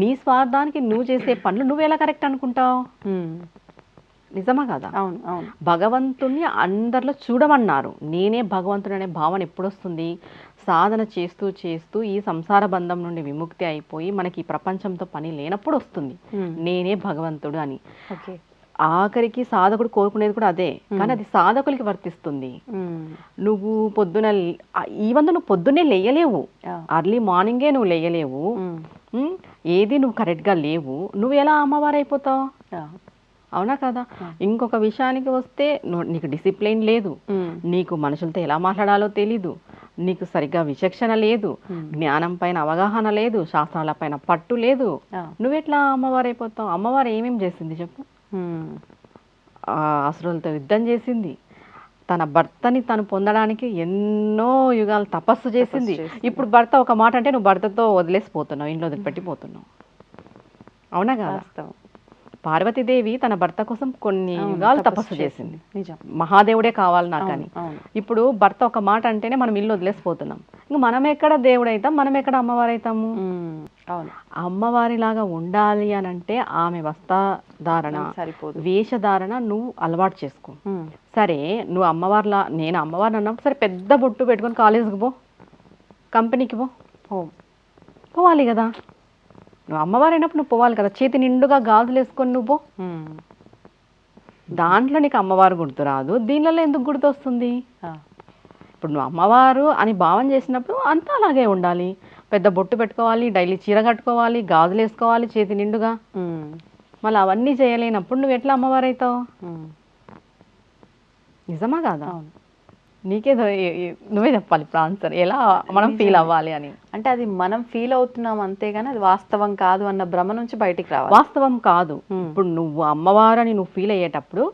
C: నీ స్వార్థానికి నువ్వు చేసే పనులు నువ్వు ఎలా కరెక్ట్ అనుకుంటావు? నిజమా కదా?
B: అవును అవును.
C: భగవంతుణ్ణి అందరిలో చూడమన్నారు. నేనే భగవంతుడు అనే భావన ఎప్పుడు వస్తుంది? సాధన చేస్తూ చేస్తూ ఈ సంసార బంధం నుండి విముక్తి అయిపోయి మనకి ఈ ప్రపంచంతో పని లేనప్పుడు వస్తుంది నేనే భగవంతుడు అని. ఆఖరికి సాధకుడు కోరుకునేది కూడా అదే, కానీ అది సాధకులకి వర్తిస్తుంది. నువ్వు పొద్దున నువ్వు పొద్దున్నే లేయలేవు, అర్లీ మార్నింగే నువ్వు లేయలేవు, ఏది నువ్వు కరెక్ట్గా లేవు, నువ్వు ఎలా అమ్మవారు అయిపోతావు? అవునా కదా? ఇంకొక విషయానికి వస్తే నీకు డిసిప్లిన్ లేదు, నీకు మనుషులతో ఎలా మాట్లాడాలో తెలీదు, నీకు సరిగ్గా విచక్షణ లేదు, జ్ఞానం పైన అవగాహన లేదు, శాస్త్రాల పైన పట్టు లేదు, నువ్వెట్లా అమ్మవారు అయిపోతావు? అమ్మవారు ఏమేం చేసింది చెప్పు? అసురులతో యుద్ధం చేసింది, తన భర్తని తను పొందడానికి ఎన్నో యుగాలు తపస్సు చేసింది. ఇప్పుడు భర్త ఒక మాట అంటే నువ్వు భర్తతో వదిలేసిపోతున్నావు, ఇంట్లో వదిలిపెట్టిపోతున్నావు. అవునా కదా? పార్వతీదేవి తన భర్త కోసం కొన్ని యుగాలు తపస్సు చేసింది, మహాదేవుడే కావాలి నాకని. ఇప్పుడు భర్త ఒక మాట అంటేనే మనం ఇల్లు వదిలేసిపోతున్నాం. ఇంక మనం ఎక్కడ దేవుడు అవుతాం, మనం ఎక్కడ అమ్మవారు అవుతాము? అమ్మవారిలాగా ఉండాలి అని అంటే ఆమె వస్త్రధారణ వేషధారణ నువ్వు అలవాటు చేసుకో. సరే నువ్వు అమ్మవారిలా, నేను అమ్మవారిని అన్నప్పుడు సరే పెద్ద బొట్టు పెట్టుకొని కాలేజీకి పో, కంపెనీకి పోవాలి కదా. నువ్వు అమ్మవారు అయినప్పుడు నువ్వు పోవాలి కదా, చేతి నిండుగా గాజులు వేసుకొని నువ్వు పో. దాంట్లో నీకు అమ్మవారు గుర్తు రాదు, దీనిలో ఎందుకు గుర్తు వస్తుంది? ఇప్పుడు నువ్వు అమ్మవారు అని భావన చేసినప్పుడు అంతా అలాగే ఉండాలి, పెద్ద బొట్టు పెట్టుకోవాలి, డైలీ చీర కట్టుకోవాలి, గాజులు వేసుకోవాలి చేతి నిండుగా. మళ్ళీ అవన్నీ చేయలేనప్పుడు నువ్వు ఎట్లా అమ్మవారు అవుతావు? నిజమా కాదా?
B: అవును.
C: నీకేదో నువ్వే చెప్పాలి ఇప్పుడు ఆన్సర్, ఎలా మనం ఫీల్ అవ్వాలి అని.
B: అంటే అది మనం ఫీల్ అవుతున్నాం అంతేగాని అది వాస్తవం కాదు అన్న భ్రమ నుంచి బయటికి రావాలి.
C: వాస్తవం కాదు. ఇప్పుడు నువ్వు అమ్మవారని నువ్వు ఫీల్ అయ్యేటప్పుడు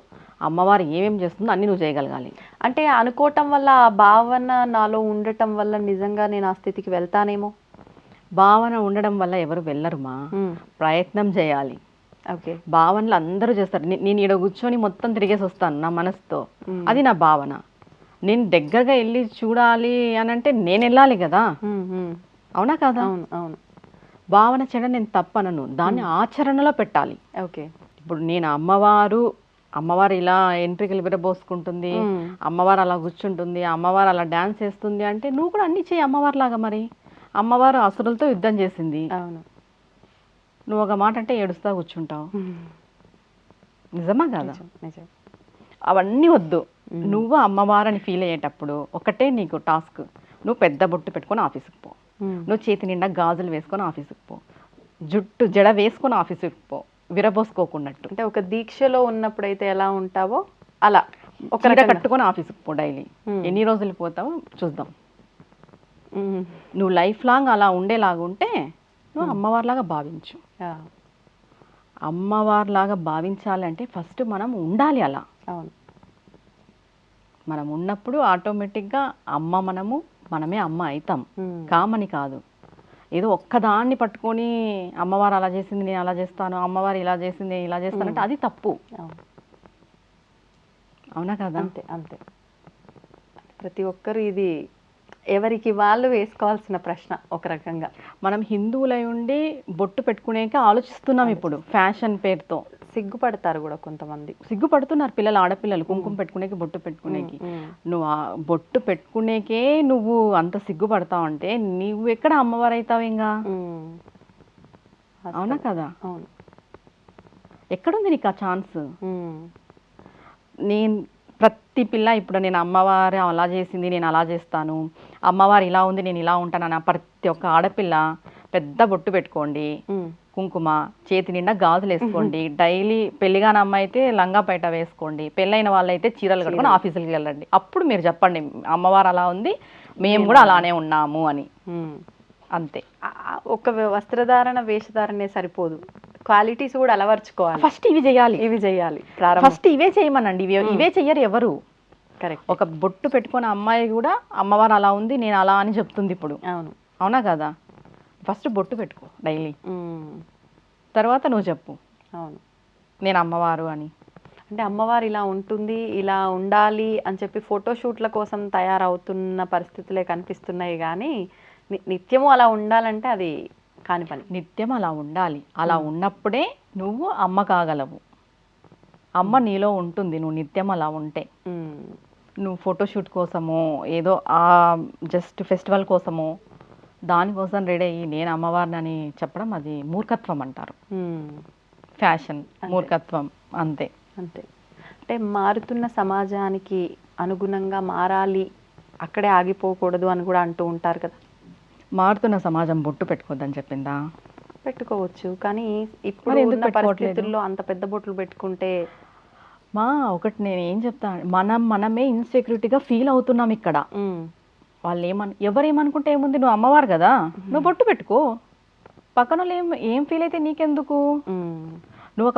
C: అమ్మవారు ఏమేం చేస్తుందో అన్ని నువ్వు చేయగలగాలి.
B: అంటే అనుకోవటం వల్ల ఆ భావన నాలో ఉండటం వల్ల నిజంగా నేను ఆ స్థితికి వెళ్తానేమో.
C: భావన ఉండడం వల్ల ఎవరు వెళ్ళరుమా, ప్రయత్నం చేయాలి.
B: ఓకే.
C: భావనలు అందరూ చేస్తారు. నేను ఈడ కూర్చొని మొత్తం తిరిగేసి వస్తాను నా మనసుతో, అది నా భావన. నేను దగ్గరగా వెళ్ళి చూడాలి అని అంటే నేను వెళ్ళాలి కదా, అవునా కదా?
B: అవును అవును.
C: భావన చేయడం నేను తప్పనను, దాన్ని ఆచరణలో పెట్టాలి.
B: ఓకే.
C: ఇప్పుడు నేను అమ్మవారు ఇలా ఎంట్రికలు విరబోసుకుంటుంది, అమ్మవారు అలా కూర్చుంటుంది, అమ్మవారు అలా డాన్స్ చేస్తుంది అంటే నువ్వు కూడా అన్ని చేయి అమ్మవారు లాగా. మరి అమ్మవారు అసురులతో యుద్ధం చేసింది,
B: అవును.
C: నువ్వు ఒక మాట అంటే ఏడుస్తా కూర్చుంటావు. నిజమా కదా?
B: నిజం.
C: అవన్నీ వద్దు. నువ్వు అమ్మవారని ఫీల్ అయ్యేటప్పుడు ఒకటే నీకు టాస్క్, నువ్వు పెద్ద బొట్టు పెట్టుకొని ఆఫీస్కి పో, నువ్వు చేతి నిండా గాజులు వేసుకొని ఆఫీస్కి పో, జుట్టు జడ వేసుకొని ఆఫీస్కి పో, విరబోసుకోకున్నట్టు.
B: అంటే ఒక దీక్షలో ఉన్నప్పుడైతే ఎలా ఉంటావో అలా ఒక
C: చీర
B: రకంగా
C: కట్టుకొని ఆఫీస్కి పో డైలీ. ఎన్ని రోజులు పోతావో చూద్దాం. నువ్వు లైఫ్ లాంగ్ అలా ఉండేలాగుంటే నువ్వు అమ్మవారిలాగా భావించు. అమ్మవారిలాగా భావించాలంటే ఫస్ట్ మనం ఉండాలి అలా.
B: అవును.
C: మనం ఉన్నప్పుడు ఆటోమేటిక్గా మనమే అమ్మ అవుతాం, కామని కాదు. ఏదో ఒక్కదాన్ని పట్టుకొని అమ్మవారు అలా చేసింది నేను అలా చేస్తాను, అమ్మవారు ఇలా చేసింది ఇలా చేస్తానంటే అది తప్పు. అవునా కదా?
B: అంతే అంతే. ప్రతి ఒక్కరు ఇది ఎవరికి వాళ్ళు వేసుకోవాల్సిన ప్రశ్న ఒక రకంగా.
C: మనం హిందువులై ఉండి బొట్టు పెట్టుకునేకే ఆలోచిస్తున్నాం ఇప్పుడు ఫ్యాషన్ పేరుతో.
B: సిగ్గుపడతారు కూడా కొంతమంది,
C: సిగ్గుపడుతున్నారు పిల్లలు, ఆడపిల్లలు కుంకుమ పెట్టుకునేకి బొట్టు పెట్టుకునేకి. నువ్వు ఆ బొట్టు పెట్టుకునేకే నువ్వు అంత సిగ్గుపడతావు అంటే నువ్వు ఎక్కడ అమ్మవారు అవుతావు ఇంకా? అవునా కదా?
B: అవును.
C: ఎక్కడుంది నీకు ఆ ఛాన్స్? నేను ప్రతి పిల్ల ఇప్పుడు నేను అమ్మవారు అలా చేసింది నేను అలా చేస్తాను, అమ్మవారు ఇలా ఉంది నేను ఇలా ఉంటాను, ప్రతి ఒక్క ఆడపిల్ల పెద్ద బొట్టు పెట్టుకోండి, కుంకుమ, చేతి నిండా గాజులు వేసుకోండి, డైలీ పెళ్లిగాని అమ్మాయి అయితే లంగా పైట వేసుకోండి, పెళ్ళైన వాళ్ళైతే చీరలు కట్టుకొని ఆఫీసులకి వెళ్ళండి. అప్పుడు మీరు చెప్పండి అమ్మవారు అలా ఉంది మేము కూడా అలానే ఉన్నాము అని. అంతే.
B: ఒక వస్త్రధారణ వేషధారణే సరిపోదు, క్వాలిటీస్ కూడా అలవర్చుకోవాలి.
C: ఫస్ట్ ఇవి చేయాలి. ఫస్ట్ ఇవే చేయమనండి, ఇవే చెయ్యరు ఎవరు.
B: కరెక్ట్.
C: ఒక బొట్టు పెట్టుకున్న అమ్మాయి కూడా అమ్మవారు అలా ఉంది నేను అలా అని చెప్తుంది ఇప్పుడు.
B: అవును.
C: అవునా కదా? ఫస్ట్ బొట్టు పెట్టుకో డైలీ, తర్వాత నువ్వు చెప్పు
B: అవును
C: నేను అమ్మవారు అని.
B: అంటే అమ్మవారు ఇలా ఉంటుంది ఇలా ఉండాలి అని చెప్పి ఫోటోషూట్ల కోసం తయారవుతున్న పరిస్థితులే కనిపిస్తున్నాయి కానీ నిత్యము అలా ఉండాలంటే అది కాని పని.
C: నిత్యం అలా ఉండాలి. అలా ఉన్నప్పుడే నువ్వు అమ్మ కాగలవు. అమ్మ నీలో ఉంటుంది నువ్వు నిత్యం అలా ఉంటే. నువ్వు ఫోటోషూట్ కోసమో ఏదో జస్ట్ ఫెస్టివల్ కోసమో దానికోసం రెడీ అయ్యి నేను అమ్మవారిని అని చెప్పడం అది మూర్ఖత్వం అంటారు. ఫ్యాషన్, మూర్ఖత్వం, అంతే.
B: అంటే మారుతున్న సమాజానికి అనుగుణంగా మారాలి, అక్కడే ఆగిపోకూడదు అని కూడా అంటూ ఉంటారు కదా.
C: మారుతున్న సమాజం బొట్టు పెట్టుకోవద్దని చెప్పిందా?
B: పెట్టుకోవచ్చు, కానీ ఇప్పుడు ఉన్న పరిస్థితుల్లో అంత పెద్ద బొట్లు పెట్టుకుంటే
C: ఒకటి నేను ఏం చెప్తాను, మనమే ఇన్సెక్యూరిటీగా ఫీల్ అవుతున్నాం ఇక్కడ. వాళ్ళు ఎవరేమనుకుంటే ఏముంది, నువ్వు అమ్మవారు కదా నువ్వు బొట్టు పెట్టుకో, పక్కన వాళ్ళు ఏం ఫీల్ అయితే నీకెందుకు? నువ్వు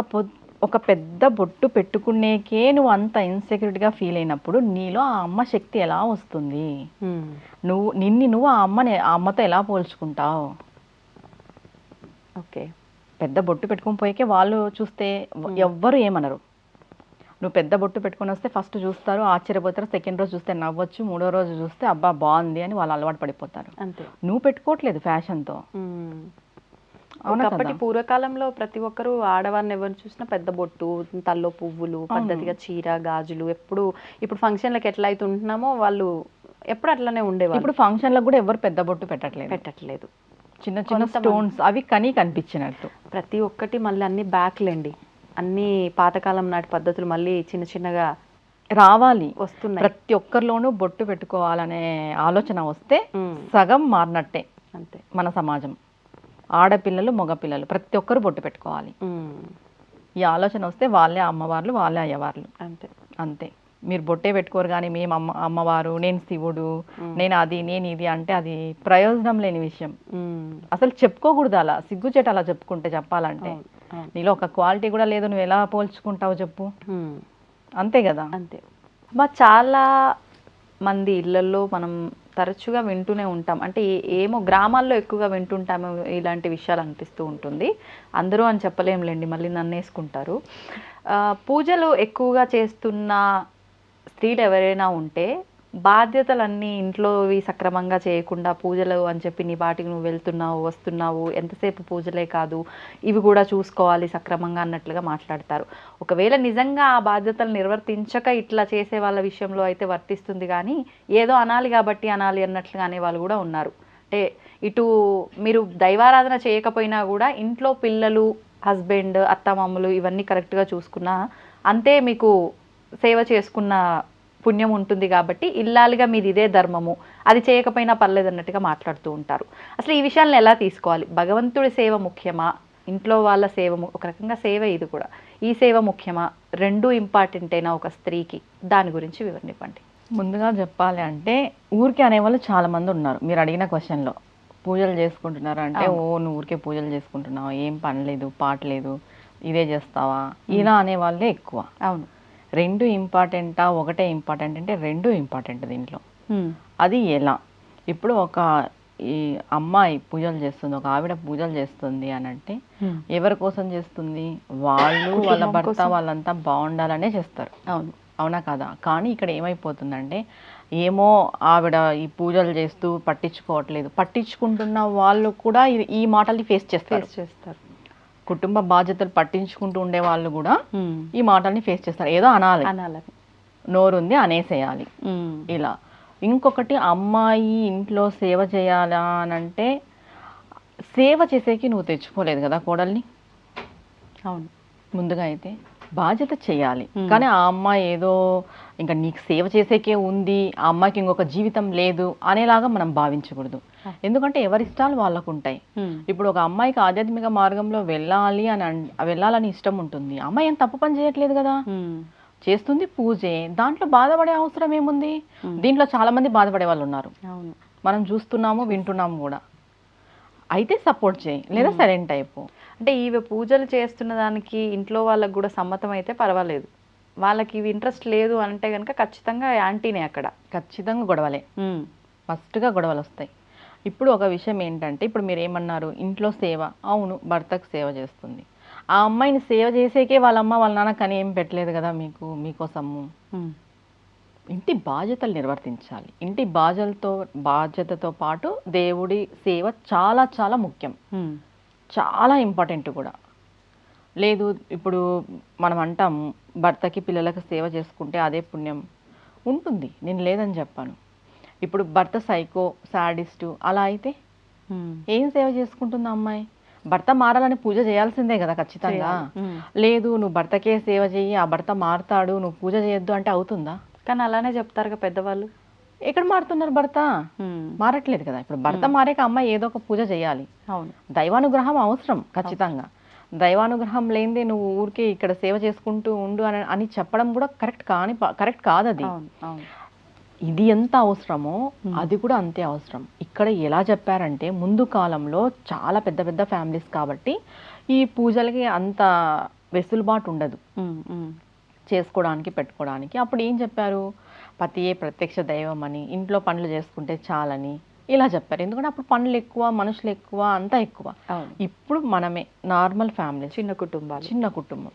C: ఒక పెద్ద బొట్టు పెట్టుకునేకే నువ్వు అంత ఇన్సెక్యూరిటీగా ఫీల్ అయినప్పుడు నీలో ఆ అమ్మ శక్తి ఎలా వస్తుంది? నువ్వు ఆ అమ్మతో ఎలా పోల్చుకుంటావు?
B: ఓకే.
C: పెద్ద బొట్టు పెట్టుకుని పోయేకే వాళ్ళు చూస్తే ఎవ్వరు ఏమనరు. నువ్వు పెద్ద బొట్టు పెట్టుకుని వస్తే ఫస్ట్ చూస్తారు, ఆశ్చర్యపోతారు, సెకండ్ రోజు చూస్తే నవ్వచ్చు, మూడో రోజు చూస్తే అబ్బా బాగుంది అని వాళ్ళు అలవాటు పడిపోతారు.
B: అంతే.
C: నువ్వు పెట్టుకోవట్లేదు ఫ్యాషన్తో.
B: ఒకప్పటి పూర్వకాలంలో ప్రతి ఒక్కరు ఆడవారిని ఎవరు చూసినా పెద్ద బొట్టు, తల్లో పువ్వులు, పద్ధతిగా చీర, గాజులు, ఇప్పుడు ఫంక్షన్లకు ఎట్లా అయితే ఉంటున్నామో వాళ్ళు ఎప్పుడు అట్లానే ఉండేవాళ్ళు.
C: ఇప్పుడు ఫంక్షన్లకు కూడా ఎవరు పెద్ద బొట్టు పెట్టట్లేదు. చిన్న చిన్న స్టోన్స్ అవి కనిపించినట్టు
B: ప్రతి ఒక్కటి మళ్ళీ అన్ని బ్యాక్లేండి, అన్ని పాతకాలం నాటి పద్ధతులు మళ్ళీ చిన్న చిన్నగా
C: రావాలి,
B: వస్తున్నాయి.
C: ప్రతి ఒక్కరిలోనూ బొట్టు పెట్టుకోవాలనే ఆలోచన వస్తే సగం మారినట్టే
B: అంతే
C: మన సమాజం. ఆడపిల్లలు మగపిల్లలు ప్రతి ఒక్కరు బొట్టు పెట్టుకోవాలి. ఈ ఆలోచన వస్తే వాళ్ళే అమ్మవార్లు, వాళ్ళే అయ్యవార్లు.
B: అంతే.
C: మీరు బొట్టే పెట్టుకోరు కానీ మేము అమ్మవారు, నేను శివుడు, నేను అది, నేను ఇది అంటే అది ప్రయోజనం లేని విషయం. అసలు చెప్పుకోకూడదు అలా, సిగ్గుచేట అలా చెప్పుకుంటే చెప్పాలంటే. నీలో ఒక క్వాలిటీ కూడా లేదు, నువ్వు ఎలా పోల్చుకుంటావు చెప్పు. అంతే కదా.
B: అంతే. చాలా మంది ఇళ్ళల్లో మనం తరచుగా వింటూనే ఉంటాం, అంటే ఏమో గ్రామాల్లో ఎక్కువగా వింటుంటాము ఇలాంటి విషయాలు అనిపిస్తూ ఉంటుంది. అందరూ అని చెప్పలేంలేండి, మళ్ళీ నన్ను వేసుకుంటారు. పూజలు ఎక్కువగా చేస్తున్న స్త్రీలు ఎవరైనా ఉంటే బాధ్యతలన్నీ ఇంట్లోవి సక్రమంగా చేయకుండా పూజలు అని చెప్పి నీ బాటికి నువ్వు వెళ్తున్నావు వస్తున్నావు, ఎంతసేపు పూజలే కాదు ఇవి కూడా చూసుకోవాలి సక్రమంగా అన్నట్లుగా మాట్లాడతారు. ఒకవేళ నిజంగా ఆ బాధ్యతలు నిర్వర్తించక ఇట్లా చేసే వాళ్ళ విషయంలో అయితే వర్తిస్తుంది, కానీ ఏదో అనాలి కాబట్టి అనాలి అన్నట్లుగా అనేవాళ్ళు కూడా ఉన్నారు. అంటే ఇటు మీరు దైవారాధన చేయకపోయినా కూడా ఇంట్లో పిల్లలు, హస్బెండ్, అత్తమామలు ఇవన్నీ కరెక్ట్గా చూసుకున్నా అంతే మీకు సేవ చేసుకున్న పుణ్యం ఉంటుంది. కాబట్టి ఇల్లాలిగా మీది ఇదే ధర్మము, అది చేయకపోయినా పర్లేదు అన్నట్టుగా మాట్లాడుతూ ఉంటారు. అసలు ఈ విషయాలను ఎలా తీసుకోవాలి? భగవంతుడి సేవ ముఖ్యమా, ఇంట్లో వాళ్ళ సేవ ఒక రకంగా సేవ ఇది కూడా, ఈ సేవ ముఖ్యమా, రెండూ ఇంపార్టెంటేనా ఒక స్త్రీకి? దాని గురించి వివరణ ఇవ్వండి.
C: ముందుగా చెప్పాలి అంటే ఊరికే అనేవాళ్ళు చాలా మంది ఉన్నారు. మీరు అడిగిన క్వశ్చన్లో పూజలు చేసుకుంటున్నారు అంటే, ఓ నువ్వు ఊరికే పూజలు చేసుకుంటున్నావా, ఏం పని లేదు పాట లేదు, ఇదే చేస్తావా, ఇలా అనేవాళ్ళే ఎక్కువ.
B: అవును.
C: రెండు ఇంపార్టెంటా, ఒకటే ఇంపార్టెంట్ అంటే రెండు ఇంపార్టెంట్ దీంట్లో. అది ఎలా? ఇప్పుడు ఒక ఈ అమ్మాయి పూజలు చేస్తుంది, ఒక ఆవిడ పూజలు చేస్తుంది అని అంటే ఎవరి కోసం చేస్తుంది? వాళ్ళు, వాళ్ళ భర్త, వాళ్ళంతా బాగుండాలనే చేస్తారు.
B: అవును,
C: అవునా కదా? కానీ ఇక్కడ ఏమైపోతుందంటే, ఏమో ఆవిడ ఈ పూజలు చేస్తూ పట్టించుకోవట్లేదు, పట్టించుకుంటున్న వాళ్ళు కూడా ఈ మాటల్ని ఫేస్ చేస్తారు. కుటుంబ బాధ్యతలు పట్టించుకుంటూ ఉండే వాళ్ళు కూడా ఈ మాటల్ని ఫేస్ చేస్తారు. ఏదో అనాలి, నోరుంది అనేసేయాలి ఇలా. ఇంకొకటి, అమ్మాయి ఇంట్లో సేవ చేయాలా అనంటే, సేవ చేసేకి నువ్వు తెచ్చుకోలేదు కదా కోడల్ని.
B: అవును,
C: ముందుగా అయితే బాధ్యత చేయాలి. కానీ ఆ అమ్మాయి ఏదో ఇంకా నీకు సేవ చేసేకే ఉంది, ఆ అమ్మాయికి ఇంకొక జీవితం లేదు అనేలాగా మనం భావించకూడదు. ఎందుకంటే ఎవరి ఇష్టాలు వాళ్ళకు ఉంటాయి. ఇప్పుడు ఒక అమ్మాయికి ఆధ్యాత్మిక మార్గంలో వెళ్ళాలని ఇష్టం ఉంటుంది, అమ్మాయి ఏం తప్పు పని చేయట్లేదు కదా, చేస్తుంది పూజే, దాంట్లో బాధపడే అవసరం ఏముంది? దీంట్లో చాలా మంది బాధపడే వాళ్ళు ఉన్నారు, మనం చూస్తున్నాము వింటున్నాము కూడా. అయితే సపోర్ట్ చేయి, లేదా సైలెంట్ అయిపో.
B: అంటే ఇవి పూజలు చేస్తున్న దానికి ఇంట్లో వాళ్ళకి కూడా సమ్మతం అయితే పర్వాలేదు, వాళ్ళకి ఇవి ఇంట్రెస్ట్ లేదు అంటే కనుక ఖచ్చితంగా యాంటీనే, అక్కడ
C: ఖచ్చితంగా గొడవలే, ఫస్ట్గా గొడవలు వస్తాయి. ఇప్పుడు ఒక విషయం ఏంటంటే, ఇప్పుడు మీరు ఏమన్నారు, ఇంట్లో సేవ, అవును భర్తకు సేవ చేస్తుంది, ఆ అమ్మాయిని సేవ చేసేకే వాళ్ళ అమ్మ వాళ్ళ నాన్న కానీ ఏం పెట్టలేదు కదా మీకోసము. ఇంటి బాధ్యతలు నిర్వర్తించాలి. ఇంటి బాధ్యతతో పాటు దేవుడి సేవ చాలా చాలా ముఖ్యం, చాలా ఇంపార్టెంట్ కూడా. లేదు ఇప్పుడు మనం అంటాము భర్తకి పిల్లలకు సేవ చేసుకుంటే అదే పుణ్యం ఉంటుంది, నేను లేదని చెప్పాను. ఇప్పుడు భర్త సైకో, సాడిస్టు అలా అయితే ఏం సేవ చేసుకుంటుంది అమ్మాయి? భర్త మారాలని పూజ చేయాల్సిందే కదా ఖచ్చితంగా. లేదు నువ్వు భర్తకే సేవ చేయి, ఆ భర్త మారుతాడు, నువ్వు పూజ చేయొద్దు అంటే అవుతుందా?
B: కానీ అలానే చెప్తారుగా పెద్దవాళ్ళు.
C: ఎక్కడ మారుతున్నారు? భర్త మారట్లేదు కదా. ఇప్పుడు భర్త మారాక అమ్మాయి ఏదో ఒక పూజ చేయాలి.
B: అవును,
C: దైవానుగ్రహం అవసరం ఖచ్చితంగా. దైవానుగ్రహం లేనిదే నువ్వు ఊరికే ఇక్కడ సేవ చేసుకుంటూ ఉండు అని చెప్పడం కూడా కరెక్ట్ కాదు అది. ఇది ఎంత అవసరమో అది కూడా అంతే అవసరం. ఇక్కడ ఎలా చెప్పారంటే, ముందు కాలంలో చాలా పెద్ద పెద్ద ఫ్యామిలీస్ కాబట్టి ఈ పూజలకి అంత వెసులుబాటు ఉండదు చేసుకోవడానికి పెట్టుకోవడానికి. అప్పుడు ఏం చెప్పారు, పతియే ప్రత్యక్ష దైవం అని, ఇంట్లో పనులు చేసుకుంటే చాలని ఇలా చెప్పారు. ఎందుకంటే అప్పుడు పనులు ఎక్కువ, మనుషులు ఎక్కువ, అంతా ఎక్కువ. ఇప్పుడు మనమే నార్మల్ ఫ్యామిలీ, చిన్న కుటుంబం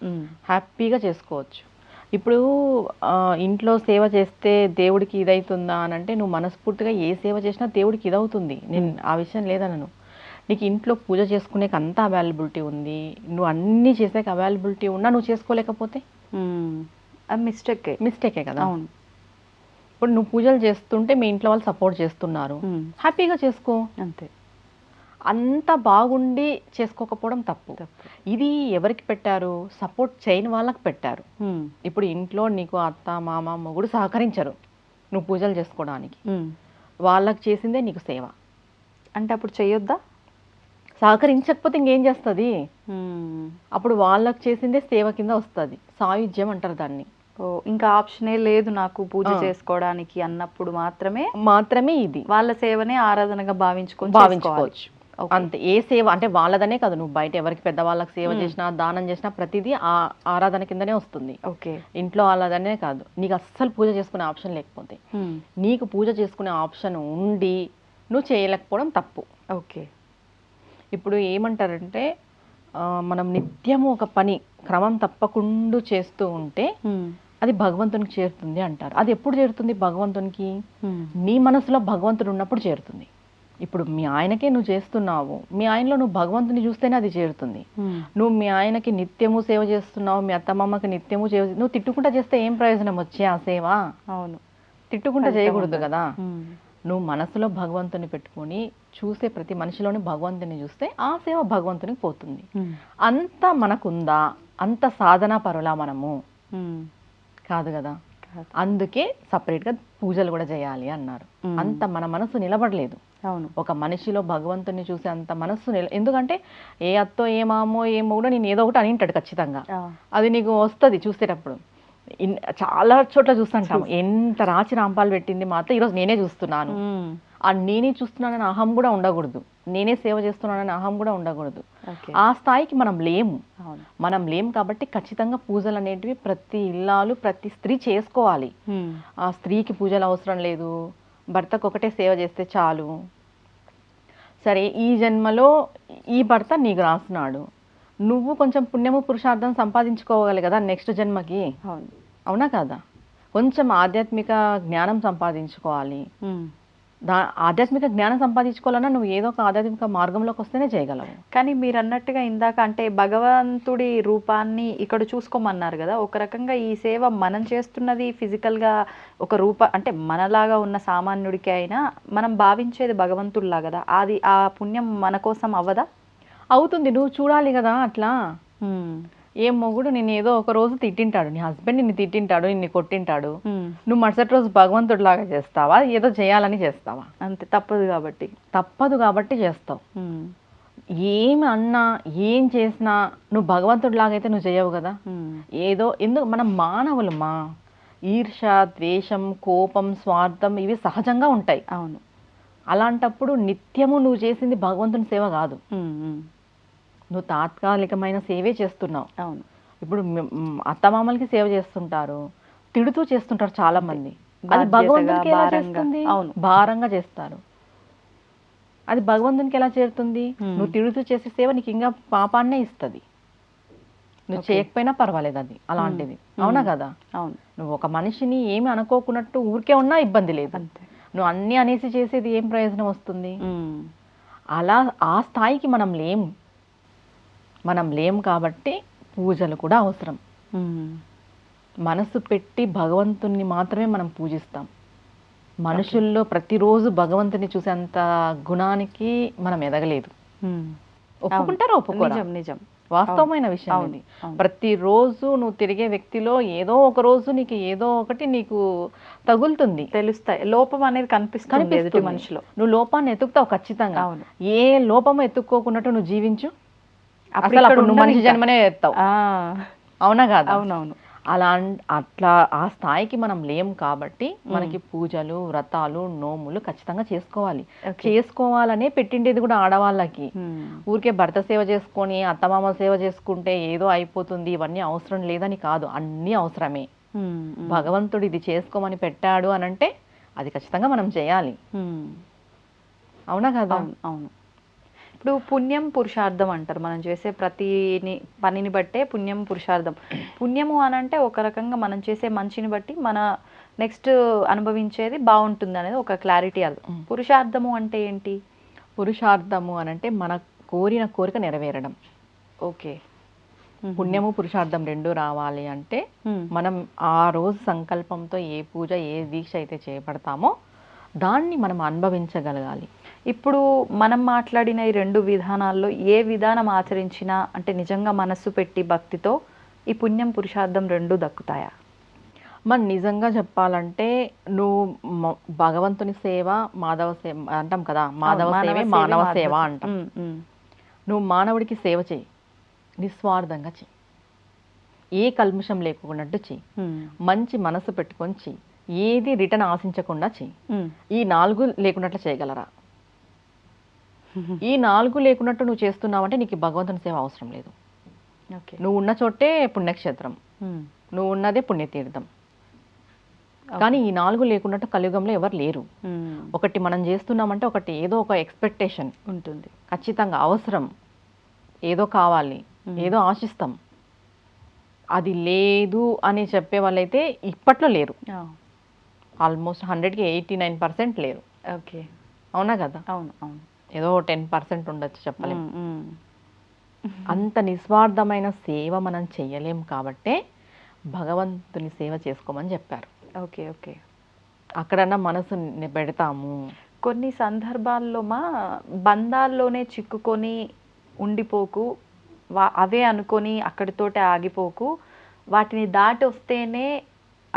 C: హ్యాపీగా చేసుకోవచ్చు. ఇప్పుడు ఇంట్లో సేవ చేస్తే దేవుడికి ఇదవుతుందా అని అంటే, నువ్వు మనస్ఫూర్తిగా ఏ సేవ చేసినా దేవుడికి ఇదవుతుంది, నేను ఆ విషయం లేదనను. నీకు ఇంట్లో పూజ చేసుకునేకి అంత అవైలబిలిటీ ఉంది, నువ్వు అన్నీ చేసాక అవైలబిలిటీ ఉన్నా నువ్వు చేసుకోలేకపోతే
B: అది
C: మిస్టేకే కదా. ఇప్పుడు నువ్వు పూజలు చేస్తుంటే మీ ఇంట్లో వాళ్ళు సపోర్ట్ చేస్తున్నారు, హ్యాపీగా చేసుకో
B: అంతే.
C: అంత బాగుండి చేసుకోకపోవడం తప్పు. ఇది ఎవరికి పెట్టారు? సపోర్ట్ చేయని వాళ్ళకి పెట్టారు. ఇప్పుడు ఇంట్లో నీకు అత్త మామ మొగుడు సహకరించరు నువ్వు పూజలు చేసుకోవడానికి, వాళ్ళకి చేసిందే నీకు సేవ
B: అంటే అప్పుడు చేయొద్దా?
C: సహకరించకపోతే ఇంకేం చేస్తుంది? అప్పుడు వాళ్ళకి చేసిందే సేవ కింద వస్తుంది, సాయుధ్యం అంటారు దాన్ని.
B: ఓ ఇంకా ఆప్షనే లేదు నాకు పూజ చేసుకోవడానికి అన్నప్పుడు
C: మాత్రమే ఇది
B: వాళ్ళ సేవనే ఆరాధనగా భావించుకోవాలి.
C: భావించుకోవచ్చు. అంతే. ఏ సేవ అంటే వాళ్ళదనే కాదు, నువ్వు బయట ఎవరికి పెద్దవాళ్ళకి సేవ చేసినా దానం చేసినా ప్రతిదీ ఆ ఆరాధన కిందనే వస్తుంది.
B: ఓకే.
C: ఇంట్లో వాళ్ళదనే కాదు, నీకు అస్సలు పూజ చేసుకునే ఆప్షన్ లేకపోతే, నీకు పూజ చేసుకునే ఆప్షన్ ఉండి నువ్వు చేయలేకపోవడం తప్పు.
B: ఓకే.
C: ఇప్పుడు ఏమంటారంటే మనం నిత్యము ఒక పని క్రమం తప్పకుండా చేస్తూ ఉంటే అది భగవంతునికి చేరుతుంది అంటారు. అది ఎప్పుడు చేరుతుంది భగవంతునికి? నీ మనసులో భగవంతుడు ఉన్నప్పుడు చేరుతుంది. ఇప్పుడు మీ ఆయనకే నువ్వు చేస్తున్నావు, మీ ఆయనలో నువ్వు భగవంతుని చూస్తేనే అది చేరుతుంది. నువ్వు మీ ఆయనకి నిత్యము సేవ చేస్తున్నావు, మీ అత్తమ్మకి నిత్యము సేవ, నువ్వు తిట్టుకుంటా చేస్తే ఏం ప్రయోజనం వచ్చే ఆ సేవ?
B: అవును,
C: తిట్టుకుంటా చేయకూడదు కదా. నువ్వు మనసులో భగవంతుని పెట్టుకొని చూసే ప్రతి మనిషిలోని భగవంతుని చూస్తే ఆ సేవ భగవంతునికి పోతుంది. అంత మనకుందా? అంత సాధనా పరులా మనము? కాదు కదా. అందుకే సపరేట్గా పూజలు కూడా చేయాలి అన్నారు. అంత మన మనసు నిలబడలేదు.
B: అవును, ఒక
C: మనిషిలో భగవంతుని చూసే అంత మనస్సు ఎందుకంటే ఏ అత్తో ఏ మామో ఏమో కూడా నేను ఏదో ఒకటి అని అంటాడు ఖచ్చితంగా. అది నీకు వస్తుంది చూసేటప్పుడు. చాలా చోట్ల చూస్తుంటాము, ఎంత రాచి రాంపాలు పెట్టింది మా అత్త, ఈరోజు నేనే చూస్తున్నాను. ఆ నేనే చూస్తున్నానని అహం కూడా ఉండకూడదు, నేనే సేవ చేస్తున్నానని అహం కూడా ఉండకూడదు. ఆ స్థాయికి మనం లేము కాబట్టి ఖచ్చితంగా పూజలు అనేటివి ప్రతి ఇల్లాలు ప్రతి స్త్రీ చేసుకోవాలి. ఆ స్త్రీకి పూజలు అవసరం లేదు, భర్తకు ఒకటే సేవ చేస్తే చాలు. సరే, ఈ జన్మలో ఈ భర్త నీకు రాస్తున్నాడు, నువ్వు కొంచెం పుణ్యము పురుషార్థం సంపాదించుకోవాలి కదా నెక్స్ట్ జన్మకి. అవునా కాదా? కొంచెం ఆధ్యాత్మిక జ్ఞానం సంపాదించుకోవాలి. ఆధ్యాత్మిక జ్ఞానం సంపాదించుకోవాలన్నా నువ్వు ఏదో ఒక ఆధ్యాత్మిక మార్గంలోకి వస్తేనే చేయగలవు.
B: కానీ మీరు అన్నట్టుగా ఇందాక అంటే భగవంతుడి రూపాన్ని ఇక్కడ చూసుకోమన్నారు కదా, ఒక రకంగా ఈ సేవ మనం చేస్తున్నది ఫిజికల్గా ఒక అంటే మనలాగా ఉన్న సామాన్యుడికి అయినా మనం భావించేది భగవంతుడిలా కదా, అది ఆ పుణ్యం మన కోసం అవ్వదా?
C: అవుతుంది, నువ్వు చూడాలి కదా. అట్లా ఏం మొగుడు నేను ఏదో ఒక రోజు తిట్టింటాడు, నీ హస్బెండ్ నిన్ను తిట్టింటాడు, నిన్ను కొట్టింటాడు, నువ్వు మరుసటి రోజు భగవంతుడి లాగా చేస్తావా? ఏదో చేయాలని చేస్తావా?
B: అంతే, తప్పదు కాబట్టి
C: చేస్తావు. ఏమి అన్నా ఏం చేసినా నువ్వు భగవంతుడి లాగైతే నువ్వు చేయవు కదా. ఏదో ఎందుకు మనం మానవులమ్మా, ఈర్ష, ద్వేషం, కోపం, స్వార్థం ఇవి సహజంగా ఉంటాయి.
B: అవును.
C: అలాంటప్పుడు నిత్యము నువ్వు చేసింది భగవంతుని సేవ కాదు, నువ్వు తాత్కాలికమైన సేవే చేస్తున్నావు.
B: అవును.
C: ఇప్పుడు అత్తమామలకి సేవ చేస్తుంటారు, తిడుతూ చేస్తుంటారు చాలా మంది, అది భగవంతునికి ఎలా చేస్తుంది? భారంగా చేస్తారు, అది భగవంతునికి ఎలా చేరుతుంది? నువ్వు తిడుతూ చేసే సేవ నీకు ఇంకా పాపాన్నే ఇస్తుంది, నువ్వు చేయకపోయినా పర్వాలేదు, అది అలాంటిది. అవునా కదా.
B: అవును.
C: నువ్వు ఒక మనిషిని ఏమి అనుకోకున్నట్టు ఊరికే ఉన్నా ఇబ్బంది లేదు, నువ్వు అన్ని అనేసి చేసేది ఏం ప్రయోజనం వస్తుంది? అలా ఆ స్థాయికి మనం లేము కాబట్టి పూజలు కూడా అవసరం. మనసు పెట్టి భగవంతుని మాత్రమే మనం పూజిస్తాం. మనుషుల్లో ప్రతిరోజు భగవంతుని చూసేంత గుణానికి మనం ఎదగలేదు. ఒప్పుకుంటారా? ఒప్పుకోరా?
B: నిజం,
C: వాస్తవమైన విషయం ఇది. ప్రతిరోజు నువ్వు తిరిగే వ్యక్తిలో ఏదో ఒక రోజు నీకు ఏదో ఒకటి నీకు తగులుతుంది,
B: తెలుస్తాయి, లోపం అనేది కనిపిస్తుంది మనిషిలో.
C: నువ్వు లోపాన్ని ఎత్తుకుతావు ఖచ్చితంగా. ఏ లోపము ఎత్తుక్కోకున్నట్టు నువ్వు జీవించు, అసలు నువ్వు మనిషి జన్మనే ఎత్తావు. అవునా కాదా?
B: అవునవును.
C: అట్లా ఆ స్థాయికి మనం లేము కాబట్టి మనకి పూజలు, వ్రతాలు, నోములు ఖచ్చితంగా చేసుకోవాలనే పెట్టిండేది కూడా ఆడవాళ్ళకి. ఊరికే భర్త సేవ చేసుకొని అత్తమామ సేవ చేసుకుంటే ఏదో అయిపోతుంది, ఇవన్నీ అవసరం లేదని కాదు, అన్నీ అవసరమే. భగవంతుడు ఇది చేసుకోమని పెట్టాడు అనంటే అది ఖచ్చితంగా మనం చేయాలి. అవునా కదా?
B: అవును. ఇప్పుడు పుణ్యం పురుషార్థం అంటారు, మనం చేసే ప్రతి పనిని బట్టే పుణ్యం పురుషార్థం. పుణ్యము అనంటే ఒక రకంగా మనం చేసే మంచిని బట్టి మన నెక్స్ట్ అనుభవించేది బాగుంటుంది అనేది ఒక క్లారిటీ. అది పురుషార్థము అంటే ఏంటి?
C: పురుషార్థము అనంటే మన కోరిన కోరిక నెరవేరడం.
B: ఓకే.
C: పుణ్యము పురుషార్థం రెండు రావాలి అంటే మనం ఆ రోజు సంకల్పంతో ఏ పూజ ఏ దీక్ష అయితే చేపడతామో దాన్ని మనం అనుభవించగలగాలి.
B: ఇప్పుడు మనం మాట్లాడిన ఈ రెండు విధానాల్లో ఏ విధానం ఆచరించినా అంటే నిజంగా మనస్సు పెట్టి భక్తితో ఈ పుణ్యం పురుషార్థం రెండు దక్కుతాయా?
C: మనం నిజంగా చెప్పాలంటే నువ్వు భగవంతుని సేవ, మాధవ సేవ అంటాం కదా, మాధవ సేవ మానవ సేవ అంటాం. నువ్వు మానవుడికి సేవ చేయి, నిస్వార్థంగా చెయ్యి. ఏ కల్మషం లేకున్నట్టు చెయ్యి, మంచి మనసు పెట్టుకొని చెయ్యి, ఏది రిటర్న్ ఆశించకుండా చెయ్యి. ఈ 4 లేకున్నట్లు చేయగలరా? ఈ 4 లేకున్నట్టు నువ్వు చేస్తున్నావంటే నీకు భగవంతుని సేవ అవసరం లేదు.
B: ఓకే.
C: నువ్వు ఉన్న చోటే పుణ్యక్షేత్రం, నువ్వు ఉన్నదే పుణ్యతీర్థం. కానీ ఈ 4 లేకున్నట్టు కలియుగంలో ఎవరు లేరు. ఒకటి మనం చేస్తున్నామంటే ఒకటి ఏదో ఒక ఎక్స్పెక్టేషన్
B: ఉంటుంది,
C: ఖచ్చితంగా అవసరం, ఏదో కావాలి, ఏదో ఆశిస్తాం. అది లేదు అని చెప్పే వాళ్ళైతే ఇప్పట్లో లేరు. ఆల్మోస్ట్ 100కి 89% లేరు.
B: ఓకే.
C: అవునా కదా?
B: అవును అవును.
C: ఏదో 10% ఉండొచ్చు, చెప్పలేము. అంత నిస్వార్థమైన సేవ మనం చెయ్యలేం కాబట్టే భగవంతుని సేవ చేసుకోమని చెప్పారు.
B: Okay okay.
C: అక్కడన్నా మనసు పెడతాము.
B: కొన్ని సందర్భాల్లో మా బంధాల్లోనే చిక్కుకొని ఉండిపోకు, అవే అనుకొని అక్కడితోటే ఆగిపోకు, వాటిని దాటి వస్తేనే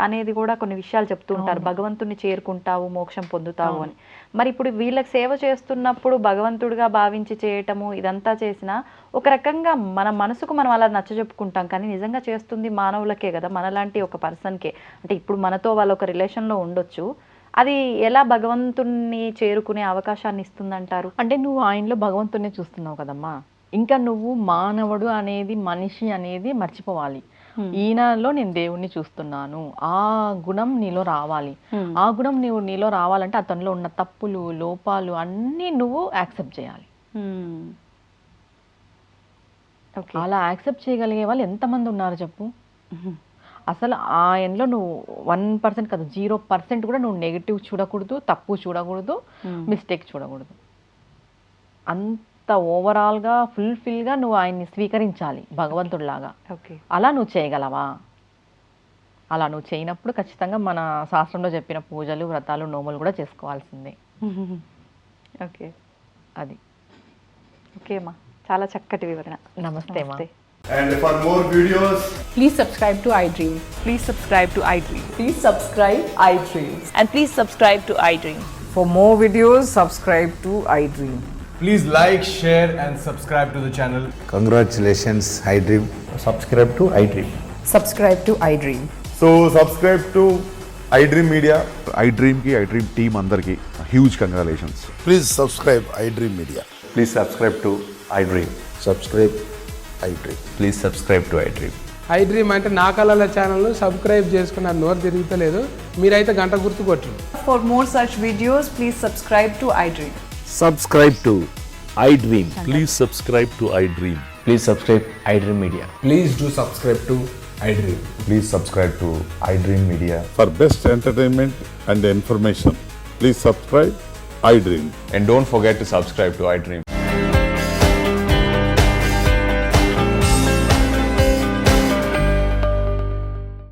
B: అనేది కూడా కొన్ని విషయాలు చెప్తూ ఉంటారు. భగవంతుని చేరుకుంటావు, మోక్షం పొందుతావు అని. మరి ఇప్పుడు వీళ్ళకి సేవ చేస్తున్నప్పుడు భగవంతుడిగా భావించి చేయటము ఇదంతా చేసినా ఒక రకంగా మన మనసుకు మనం అలా నచ్చజెప్పుకుంటాం, కానీ నిజంగా చేస్తుంది మానవులకే కదా, మనలాంటి ఒక పర్సన్కే. అంటే ఇప్పుడు మనతో వాళ్ళు ఒక రిలేషన్లో ఉండొచ్చు, అది ఎలా భగవంతుణ్ణి చేరుకునే అవకాశాన్ని ఇస్తుందంటారు?
C: అంటే నువ్వు ఆయనలో భగవంతునే చూస్తున్నావు కదమ్మా, ఇంకా నువ్వు మానవుడు అనేది, మనిషి అనేది మర్చిపోవాలి. ఈయనలో నేను దేవుణ్ణి చూస్తున్నాను, ఆ గుణం నీలో రావాలి. ఆ గుణం నీలో రావాలంటే అతనిలో ఉన్న తప్పులు, లోపాలు అన్నీ నువ్వు యాక్సెప్ట్ చేయాలి. అలా యాక్సెప్ట్ చేయగలిగే వాళ్ళు ఎంతమంది ఉన్నారు చెప్పు? అసలు ఆయనలో నువ్వు 1% కాదు, 0% కూడా నువ్వు నెగిటివ్ చూడకూడదు, తప్పు చూడకూడదు, మిస్టేక్ చూడకూడదు. అంత ఓవరాల్గా ఫుల్ఫిల్గా నువ్వు ఆయన్ని స్వీకరించాలి భగవంతుడిలాగా.
B: ఓకే.
C: అలా నువ్వు చేయగలవా? అలా నువ్వు చేయనప్పుడు ఖచ్చితంగా మన శాస్త్రంలో చెప్పిన పూజలు, వ్రతాలు, నోములు కూడా చేసుకోవాల్సిందే.
B: ఓకే.
C: అది.
B: ఓకే అమ్మా, చాలా చక్కటి వివరణ.
C: నమస్తే అమ్మా.
D: And for more videos,
E: Please subscribe to iDream.
F: Please subscribe to iDream.
E: Please subscribe iDream.
F: And please subscribe to iDream.
E: For more videos, subscribe to iDream.
D: please like, share and subscribe to the channel.
G: Congratulations, iDream.
H: Subscribe to iDream.
E: Subscribe to iDream.
D: So subscribe to iDream Media.
I: iDream ki iDream team andarki huge congratulations.
G: Please subscribe iDream Media.
H: Please subscribe to iDream.
G: Subscribe iDream.
H: Please subscribe to iDream.
J: iDream అంటే నా కళల ఛానల్ను subscribe చేసుకున్న నోరు తిరుగుతలేదు, మీరైతే గంట గుర్తు కొట్టండి.
F: For more such videos, please subscribe to iDream.
K: Subscribe to iDream. Please subscribe to iDream.
H: Please subscribe iDream Media.
D: Please do subscribe to iDream.
H: Please subscribe to iDream Media.
I: For best entertainment and information, please subscribe iDream.
H: And don't forget to subscribe to iDream.